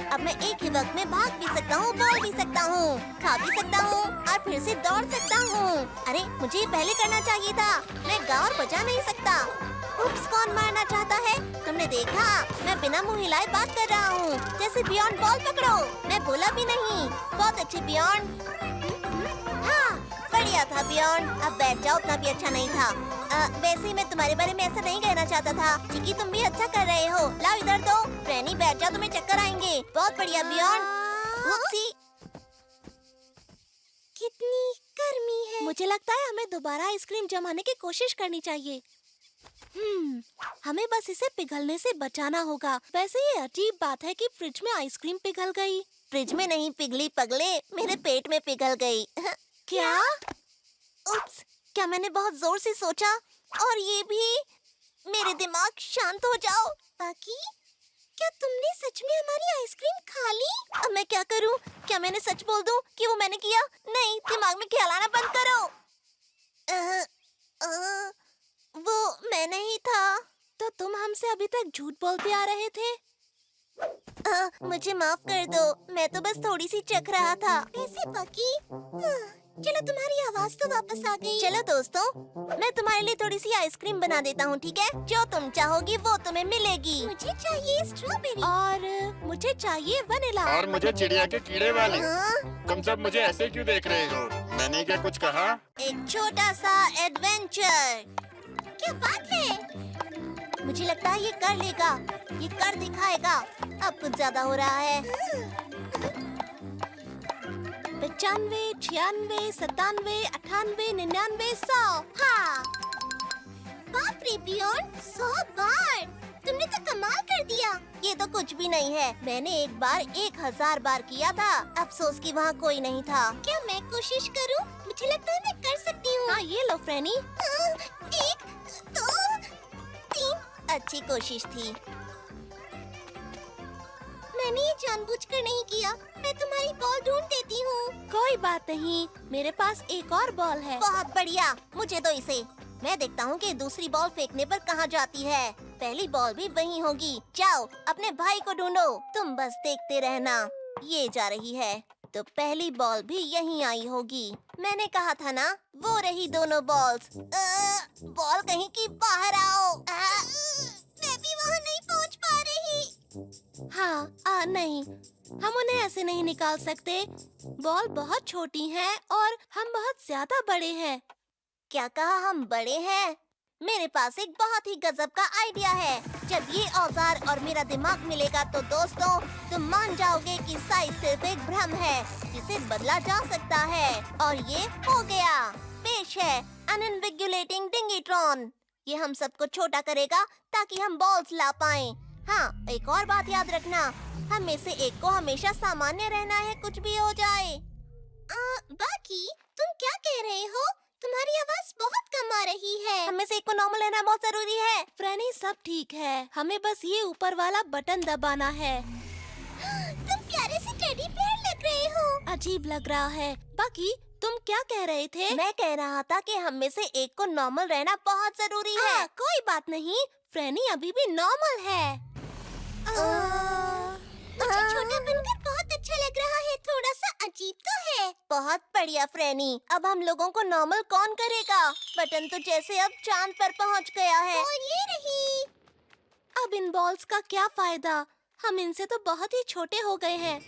अब मैं एक ही वक्त में भाग भी सकता हूँ, बोल भी सकता हूँ, खा भी सकता हूँ और फिर से दौड़ सकता हूँ। अरे, मुझे ये पहले करना चाहिए था। मैं गा और बजा नहीं सकता। उप्स, कौन मारना चाहता है? तुमने देखा, मैं बिना मुंह हिलाए बात कर रहा हूँ, जैसे बियॉन्ड बॉल पकड़ो। मैं बोला भी नहीं। बहुत अच्छे बियॉन्ड। हाँ, बढ़िया था बियॉन्ड। अब बैठ जाओ, उतना भी अच्छा नहीं था। वैसे मैं तुम्हारे बारे में ऐसा नहीं कहना चाहता था। चिकी, तुम भी अच्छा कर रहे हो। लाओ इधर दो। फ्रेनी, बैठ जाओ, तुम्हें चक्कर आएंगे। बहुत बढ़िया बियॉन्ड। वुप्सी। कितनी गर्मी है। मुझे लगता है हमें दोबारा आइसक्रीम जमाने की कोशिश करनी चाहिए। हमें बस इसे पिघलने से बचाना होगा। वैसे ये अजीब बात है कि फ्रिज में आइसक्रीम पिघल गई। फ्रिज में नहीं पिघली पगले, मेरे पेट में पिघल गई। क्या? उप्स, क्या मैंने बहुत जोर से सोचा? और ये भी। मेरे दिमाग, शांत हो जाओ। बाकी, क्या तुमने सच में हमारी आइसक्रीम खा ली? अब मैं क्या करूं? क्या मैंने सच बोल दूं कि वो मैंने किया? नहीं, दिमाग में ख्याल आना बंद करो। वो मैं नहीं था। तो तुम हमसे अभी तक झूठ बोलते आ रहे थे? मुझे माफ कर दो, मैं तो बस थोड़ी सी चख रहा था। ऐसे बकी। चलो, तुम्हारी आवाज तो वापस आ गई। चलो दोस्तों, मैं तुम्हारे लिए थोड़ी सी आइसक्रीम बना देता हूँ, ठीक है? जो तुम चाहोगी वो तुम्हें मिलेगी। मुझे चाहिए स्ट्रॉबेरी। और मुझे चाहिए वनीला। और मुझे चिड़िया के कीड़े वाले। हाँ? तुम सब मुझे ऐसे क्यों देख रहे हो? मैंने क्या कुछ कहा? एक छोटा सा एडवेंचर। क्या बात है? मुझे लगता है ये कर लेगा, ये कर दिखाएगा। अब कुछ ज्यादा हो रहा है। 95, 96, 97, 98, 99, 100। हाँ। बाप रे बियॉन्ड, 100 बार। तुमने तो कमाल कर दिया। ये तो कुछ भी नहीं है। मैंने एक बार 1000 बार किया था। अफसोस कि वहाँ कोई नहीं था। क्या मैं कोशिश करूँ? मुझे लगता है मैं कर सकती हूँ। हाँ, ये लो फ्रैनी। 1, 2, 3। अच्छी कोशिश थी। मैंने ये जानबूझकर नहीं किया। मैं तुम्हारी बॉल ढूंढ देती हूँ। कोई बात नहीं, मेरे पास एक और बॉल है। बहुत बढ़िया, मुझे दो इसे। मैं देखता हूँ कि दूसरी बॉल फेंकने पर कहाँ जाती है। पहली बॉल भी वहीं होगी। जाओ, अपने भाई को ढूंढो। तुम बस देखते रहना। ये जा रही है, तो पहली बॉल भी यहीं आई होगी। मैंने कहा था ना, वो रही दोनों बॉल्स। बॉल कहीं की बाहर आओ। मैं भी वहाँ नहीं पहुँच पा रही। हाँ, नहीं, हम उन्हें ऐसे नहीं निकाल सकते। बॉल बहुत छोटी हैं और हम बहुत ज्यादा बड़े हैं। क्या कहा, हम बड़े हैं? मेरे पास एक बहुत ही गजब का आइडिया है। जब ये औजार और मेरा दिमाग मिलेगा तो दोस्तों, तुम मान जाओगे कि साइज सिर्फ एक भ्रम है जिसे बदला जा सकता है। और ये हो गया। पेश है अनइनविगुलेटिंग डिंगीट्रॉन। ये हम सबको छोटा करेगा ताकि हम बॉल्स ला पाएं। हाँ, एक और बात याद रखना, हम में से एक को हमेशा सामान्य रहना है, कुछ भी हो जाए। बाकी तुम क्या कह रहे हो? तुम्हारी आवाज बहुत कम आ रही है। हमें से एक को नॉर्मल रहना बहुत जरूरी है। फ्रैनी, सब ठीक है, हमें बस ये ऊपर वाला बटन दबाना है। तुम प्यारे से टेडी बेयर लग रहे हो। अजीब लग रहा है। बाकी तुम क्या कह रहे थे? मैं कह रहा था कि हम में से एक को नॉर्मल रहना बहुत जरूरी है। कोई बात नहीं, फ्रैनी अभी भी नॉर्मल है। मुझे छोटा बनकर बहुत अच्छा लग रहा है। थोड़ा सा अजीब तो है। बहुत बढ़िया फ्रैनी। अब हम लोगों को नॉर्मल कौन करेगा? बटन तो जैसे अब चांद पर पहुंच गया है। और ये रही। अब इन बॉल्स का क्या फायदा? हम इनसे तो बहुत ही छोटे हो गए हैं।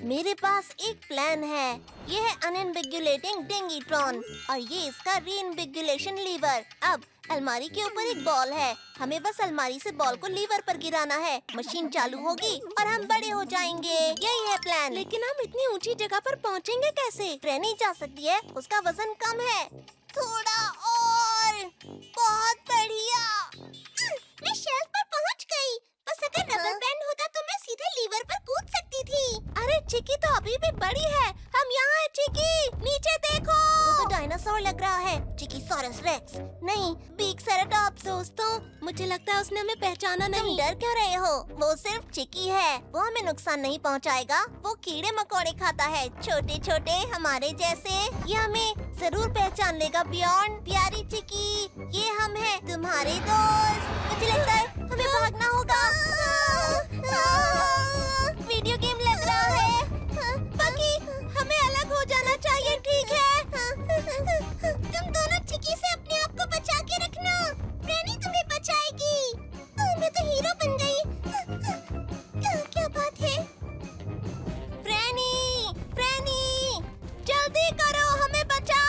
मेरे पास एक प्लान है। ये है अनइनविगुलेटिंग डिंगीट्रॉन और ये इसका रीइनविगुलेशन लीवर। अब अलमारी के ऊपर एक बॉल है। हमें बस अलमारी से बॉल को लीवर पर गिराना है। मशीन चालू होगी और हम बड़े हो जाएंगे। यही है प्लान। लेकिन हम इतनी ऊंची जगह पर पहुंचेंगे कैसे? फ्रैनी जा सकती है, उसका वजन कम है। थोड़ा और। बहुत बढ़िया। मैं शेल्फ पर पहुंच गई। बस अगर रबर बैंड होता तो मैं सीधे लीवर पर कूद सकती थी। अरे चिकी तो अभी भी बड़ी है। हम यहाँ हैं चिकी, नीचे देखो। वो तो डायनासोर लग रहा है। चिकीसॉरस रेक्स नहीं, बिग सेराटॉप्स। दोस्तों, मुझे लगता है उसने हमें पहचाना तुम नहीं। डर क्यों रहे हो? वो सिर्फ चिकी है। वो हमें नुकसान नहीं पहुंचाएगा। वो कीड़े मकोड़े खाता है, छोटे छोटे हमारे जैसे। ये हमें जरूर पहचान लेगा बियॉन्ड। प्यारी चिकी, ये हम हैं, तुम्हारे दोस्त। मुझे लगता है हमें भागना होगा। वीडियो गेम लग रहा है। बाकी हमें अलग हो जाना चाहिए, ठीक है? तुम दोनों चिकी से अपने आप को बचा के रखना। फ्रैनी तुम्हें बचाएगी। मैं तो हीरो बन गई। क्या बात है? फ्रैनी, फ्रैनी, जल्दी करो, हमें बचाओ।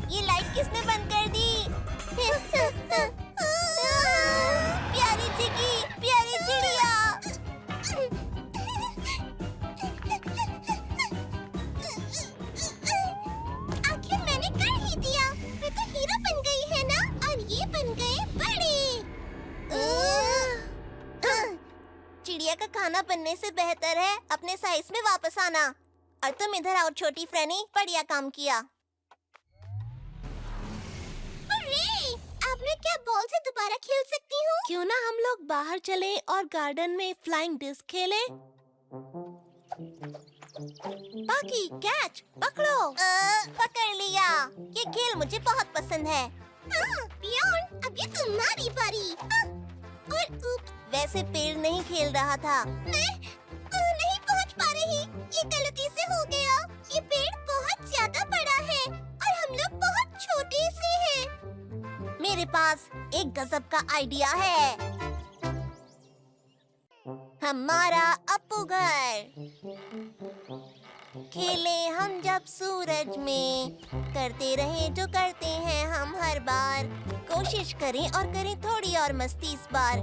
ये लाइट किसने बंद कर दी? प्यारी चिकी, प्यारी चिड़िया। आखिर मैंने कर ही दिया। मैं तो हीरो बन गई है ना, और ये बन गए बड़े। चिड़िया का खाना बनने से बेहतर है अपने साइज में वापस आना। और तुम इधर आओ छोटी फ्रैनी, बढ़िया काम किया। अब मैं क्या बॉल से दोबारा खेल सकती हूँ? क्यों ना हम लोग बाहर चलें और गार्डन में फ्लाइंग डिस्क खेलें? बाकी कैच पकड़ो। पकड़ लिया। ये खेल मुझे बहुत पसंद है। बियॉन्ड, अब ये तुम्हारी बारी। और उप्स, वैसे पेड़ नहीं खेल रहा था। मैं नहीं पहुंच पा रही। ये गलती से हो गया। ये पेड़ बहुत ज्यादा बड़ा है और हम लोग बहुत छोटे से हैं। मेरे पास एक गजब का आइडिया है। हमारा अप्पू घर। खेले हम जब सूरज में, करते रहे जो करते हैं हम हर बार, कोशिश करें और करें थोड़ी और मस्ती इस बार।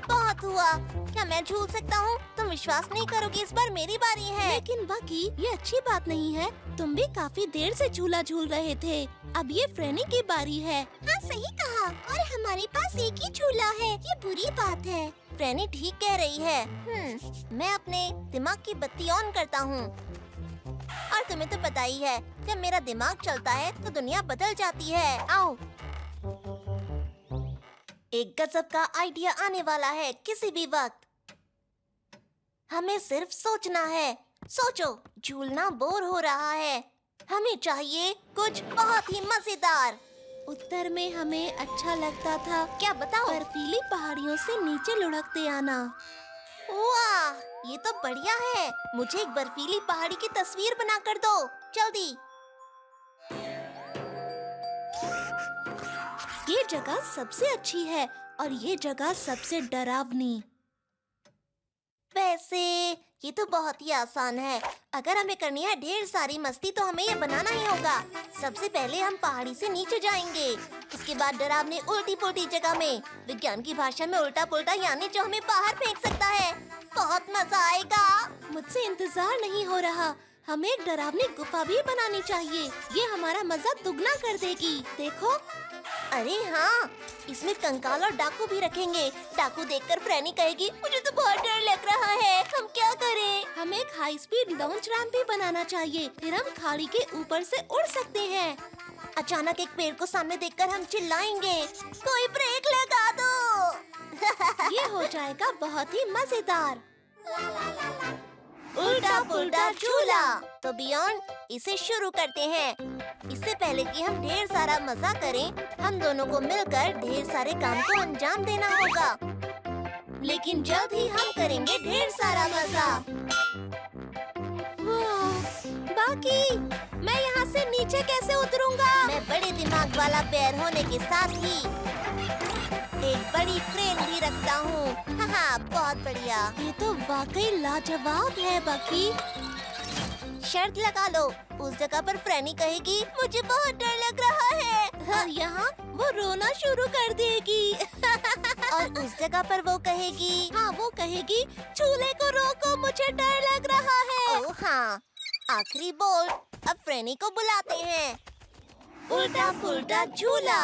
बहुत हुआ, क्या मैं झूल सकता हूँ? तुम विश्वास नहीं करोगे, इस बार मेरी बारी है। लेकिन बकी, ये अच्छी बात नहीं है। तुम भी काफी देर से झूला झूल रहे थे। अब ये फ्रेनी की बारी है। हाँ सही कहा, और हमारे पास एक ही झूला है, ये बुरी बात है। फ्रेनी ठीक कह रही है। मैं अपने दिमाग की बत्ती ऑन करता हूँ। और तुम्हें तो पता ही है, जब मेरा दिमाग चलता है तो दुनिया बदल जाती है। आओ, एक गजब का आइडिया आने वाला है किसी भी वक्त। हमें सिर्फ सोचना है। सोचो, झूलना बोर हो रहा है, हमें चाहिए कुछ बहुत ही मजेदार। उत्तर में हमें अच्छा लगता था, क्या बताओ? बर्फीली पहाड़ियों से नीचे लुढ़कते आना। वाह, ये तो बढ़िया है। मुझे एक बर्फीली पहाड़ी की तस्वीर बना कर दो, जल्दी। ये जगह सबसे अच्छी है और ये जगह सबसे डरावनी। वैसे ये तो बहुत ही आसान है। अगर हमें करनी है ढेर सारी मस्ती तो हमें ये बनाना ही होगा। सबसे पहले हम पहाड़ी से नीचे जाएंगे, इसके बाद डरावनी उल्टी पुल्टी जगह में, विज्ञान की भाषा में उल्टा पुल्टा, यानी जो हमें बाहर फेंक सकता है। बहुत मजा आएगा। मुझसे इंतजार नहीं हो रहा। हमें एक डरावनी गुफा भी बनानी चाहिए, ये हमारा मजा दुगना कर देगी। देखो, अरे हाँ, इसमें कंकाल और डाकू भी रखेंगे। डाकू देखकर फ्रेनी कहेगी, मुझे तो बहुत डर लग रहा है, हम क्या करें? हमें एक हाई स्पीड लॉन्च रैंप भी बनाना चाहिए, फिर हम खाड़ी के ऊपर से उड़ सकते हैं। अचानक एक पेड़ को सामने देखकर हम चिल्लाएंगे, कोई ब्रेक लगा दो। ये हो जाएगा बहुत ही मजेदार। उल्टा पुल्टा झूला। तो बियॉन्ड, इसे शुरू करते हैं। इससे पहले कि हम ढेर सारा मजा करें, हम दोनों को मिलकर ढेर सारे काम को अंजाम देना होगा। लेकिन जल्द ही हम करेंगे ढेर सारा मजा। बाकी, मैं यहाँ से नीचे कैसे उतरूंगा? मैं बड़े दिमाग वाला बेर होने के साथ ही एक बड़ी क्रेन भी रखता हूँ। हाँ, बहुत बढ़िया। ये तो वाकई लाजवाब है बकी। शर्त लगा लो, उस जगह पर फ्रेनी कहेगी, मुझे बहुत डर लग रहा है। और यहाँ वो रोना शुरू कर देगी। और उस जगह पर वो कहेगी, हाँ, वो कहेगी, झूले को रोको, मुझे डर लग रहा है। ओह हाँ, आखिरी बोल। अब फ्रेनी को बुलाते हैं। उल्टा पुल्टा झूला।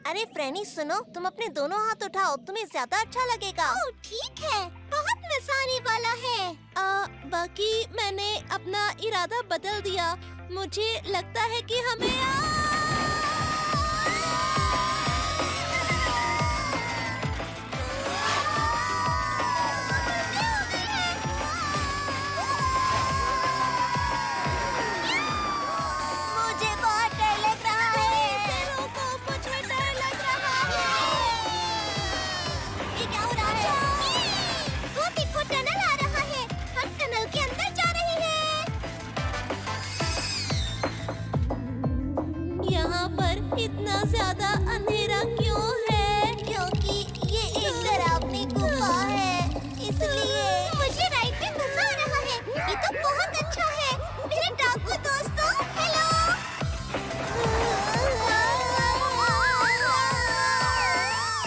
अरे फ्रेनी सुनो, तुम अपने दोनों हाथ उठाओ, तुम्हें ज्यादा अच्छा लगेगा। ओह ठीक है, बहुत मजा आने वाला है। बाकी, मैंने अपना इरादा बदल दिया। मुझे लगता है कि हमें मुझे बहुत डर लग रहा है। रोको, मुझे डर लग रहा है। ये क्या हो रहा है? वो देखो, टनल आ रहा है। हम टनल के अंदर जा रहे हैं। यहाँ पर इतना ज्यादा अंधेरा क्यों है? क्योंकि ये एक डरावनी गुफा है, इसलिए। मुझे राइड में मजा आ रहा है, ये तो बहुत अच्छा है। मेरे डाकू दोस्तों, हेलो।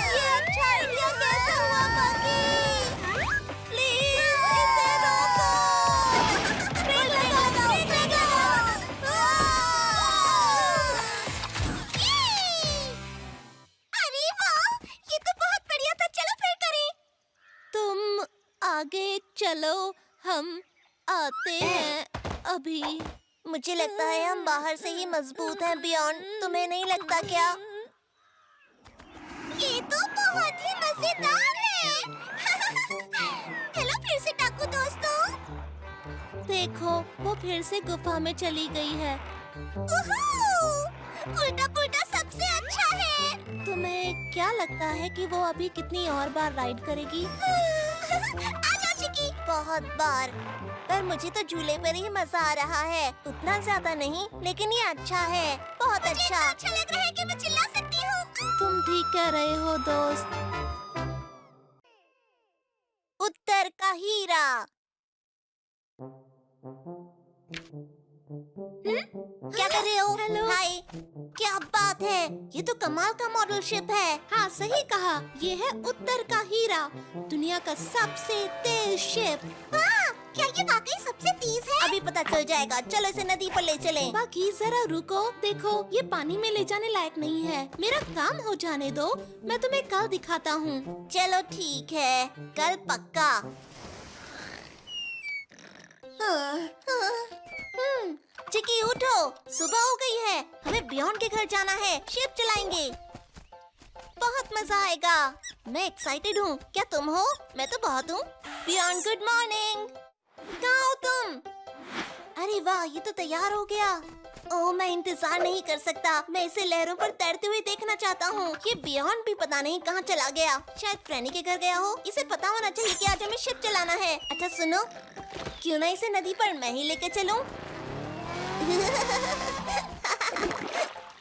ये अच्छा आइडिया कैसे हुआ बाकी? प्लीज इसे रोको। ब्रेक लगाओ, ब्रेक लगाओ। अरे वाह, ये तो बहुत बढ़िया था। चलो फिर करें। तुम आगे चलो, हम आते हैं अभी। मुझे लगता है हम बाहर से ही मजबूत हैं बियॉन्ड, तुम्हें नहीं लगता क्या? ये तो बहुत ही मजेदार है। हेलो फिर से डाकू दोस्तों। देखो, वो फिर से गुफा में चली गई है। उल्टा पुल्टा सबसे अच्छा है। तुम्हें क्या लगता है कि वो अभी कितनी और बार राइड करेगी? आजा चिकी। बहुत बार, पर मुझे तो झूले पर ही मजा आ रहा है। उतना ज्यादा नहीं, लेकिन ये अच्छा है, बहुत अच्छा। अच्छा लग रहा है कि मैं चिल्ला सकती हूँ। तुम ठीक कह रहे हो दोस्त। उत्तर का हीरा। क्या कर रहे हो? हेलो। हाय, क्या बात है, ये तो कमाल का मॉडल शिप है। हाँ सही कहा, ये है उत्तर का हीरा, दुनिया का सबसे तेज शिप। वाह, क्या ये वाकई सबसे तेज है? अभी पता चल जाएगा, चलो इसे नदी पर ले चलें। बाकी जरा रुको, देखो ये पानी में ले जाने लायक नहीं है, मेरा काम हो जाने दो, मैं तुम्हें कल दिखाता हूँ। चलो ठीक है, कल पक्का। चिकी उठो, सुबह हो गई है, हमें बियॉन्ड के घर जाना है, शिप चलाएंगे। बहुत मजा आएगा, मैं एक्साइटेड हूँ, क्या तुम हो? मैं तो बहुत हूँ। बियॉन्ड गुड मॉर्निंग, कहाँ हो तुम? अरे वाह, ये तो तैयार हो गया। ओह, मैं इंतजार नहीं कर सकता, मैं इसे लहरों पर तैरते हुए देखना चाहता हूँ। ये बियॉन्ड भी पता नहीं कहाँ चला गया, शायद फ्रेनी के घर गया हो। इसे पता होना चाहिए कि आज हमें शिप चलाना है। अच्छा सुनो, क्यों ना इसे नदी पर मैं ही लेके चलूं?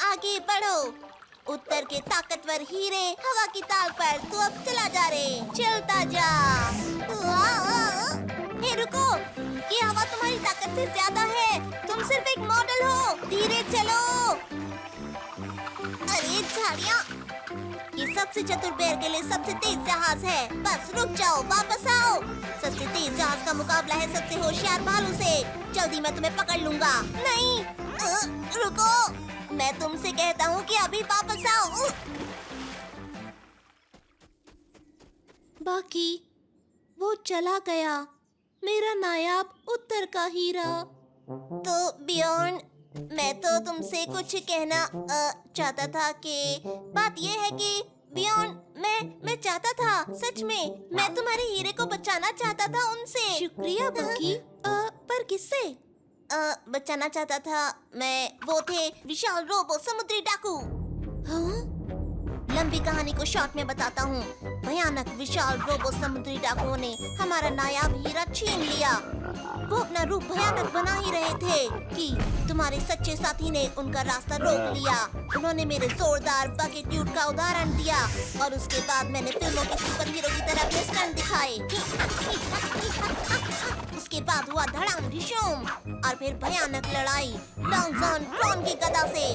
आगे बढ़ो, उत्तर के ताकतवर हीरे हवा की ताल पर तू अब चला जा रे, चलता जा। हे रुको, ये हवा तुम्हारी ताकत से ज्यादा है, तुम सिर्फ एक मॉडल हो, धीरे चलो। अरे झाड़ियाँ, ये सबसे चतुर बेर के लिए सबसे तेज जहाज है, बस रुक जाओ, वापस आओ। सबसे तेज जहाज का मुकाबला है सबसे होशियार भालू से, जल्दी मैं तुम्हें पकड़ लूंगा। नहीं, रुको, मैं तुमसे कहता हूँ कि अभी वापस आओ। बाकी वो चला गया, मेरा नायाब उत्तर का हीरा। तो बियॉन्ड, मैं तो तुमसे कुछ कहना चाहता था कि बात ये है कि बियॉन्ड, मैं चाहता था, सच में मैं तुम्हारे हीरे को बचाना चाहता था उनसे। शुक्रिया बाकी, पर किससे? बचाना चाहता था मैं, वो थे विशाल रोबो समुद्री डाकू। हाँ? लंबी कहानी को शॉर्ट में बताता हूँ। भयानक विशाल रोबो समुद्री डाकुओं ने हमारा नायाब हीरा छीन लिया। वो अपना रूप भयानक बना ही रहे थे कि तुम्हारे सच्चे साथी ने उनका रास्ता रोक लिया। उन्होंने मेरे जोरदार बकेट्यूड का उदाहरण दिया और उसके बाद मैंने फिल्मों के सुपर हीरो की तरह अपने स्टंट दिखाए। उसके बाद हुआ धड़ाम ढिशूम और फिर भयानक लड़ाई लॉन्ग जॉन ट्रॉन की गदा से।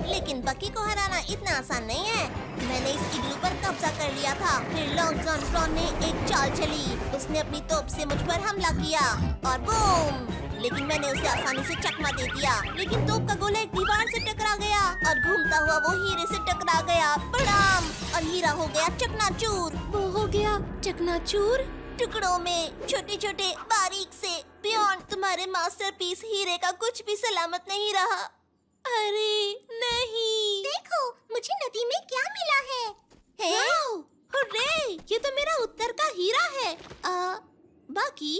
लेकिन बकी को हराना इतना आसान नहीं है। मैंने इस इग्लू पर कब्जा कर लिया था। फिर लॉन्ग जॉन ट्रॉन ने एक चाल चली, उसने अपनी तोप से मुझ पर हमला किया और बूम! लेकिन मैंने उसे आसानी से चकमा दे दिया। लेकिन तोप का गोला एक दीवार से टकरा गया और घूमता हुआ वो हीरे से टकरा गया। बड़ाम! और हीरा हो गया चकनाचूर। वो हो गया चकनाचूर। टुकड़ों में छोटे छोटे बारीक से। बियॉन्ड, तुम्हारे मास्टरपीस हीरे का कुछ भी सलामत नहीं रहा। अरे नहीं। देखो, मुझे नदी में क्या मिला है। वाओ! हुर्रे! ये तो मेरा उत्तर का हीरा है। बाकी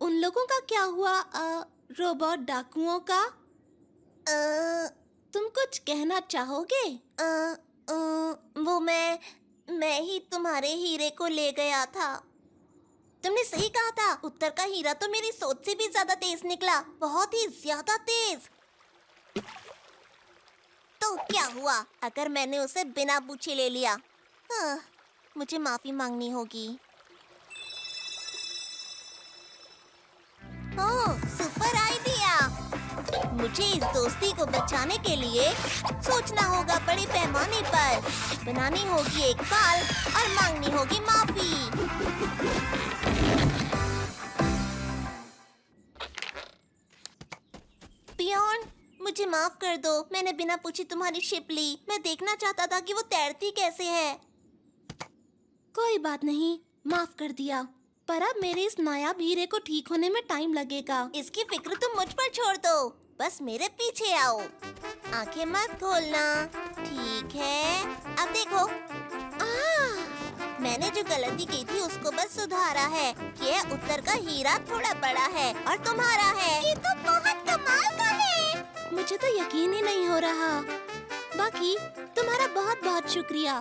उन लोगों का क्या हुआ? रोबोट डाकुओं का? तुम कुछ कहना चाहोगे? वो मैं ही तुम्हारे हीरे को ले गया था। तुमने सही कहा था, उत्तर का हीरा तो मेरी सोच से भी ज्यादा तेज निकला, बहुत ही ज्यादा तेज। तो क्या हुआ अगर मैंने उसे बिना पूछे ले लिया? मुझे माफी मांगनी होगी। ओह, सुपर आइडिया! मुझे इस दोस्ती को बचाने के लिए सोचना होगा बड़े पैमाने पर, बनानी होगी एक फाल और मांगनी होगी माफी। बियॉन्ड, मुझे माफ कर दो, मैंने बिना पूछे तुम्हारी शिप ली। मैं देखना चाहता था कि वो तैरती कैसे है। कोई बात नहीं, माफ कर दिया। पर अब मेरे इस नायाब हीरे को ठीक होने में टाइम लगेगा। इसकी फिक्र तुम मुझ पर छोड़ दो, बस मेरे पीछे आओ। आंखें मत खोलना, ठीक है? अब देखो, मैंने जो गलती की थी उसको बस सुधारा है। ये उत्तर का हीरा थोड़ा बड़ा है और तुम्हारा है। ये तो बहुत कमाल का है। मुझे तो यकीन ही नहीं हो रहा। बाकी तुम्हारा बहुत बहुत शुक्रिया।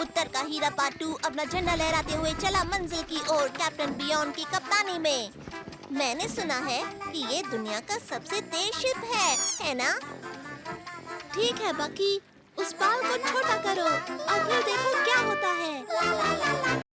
उत्तर का हीरा पार्ट 2 अपना झंडा लहराते हुए चला मंजिल की ओर कैप्टन बियॉन्ड की कप्तानी में। मैंने सुना है कि ये दुनिया का सबसे तेज शिप है ना? ठीक है बाकी, उस पाल को छोटा करो और फिर देखो क्या होता है।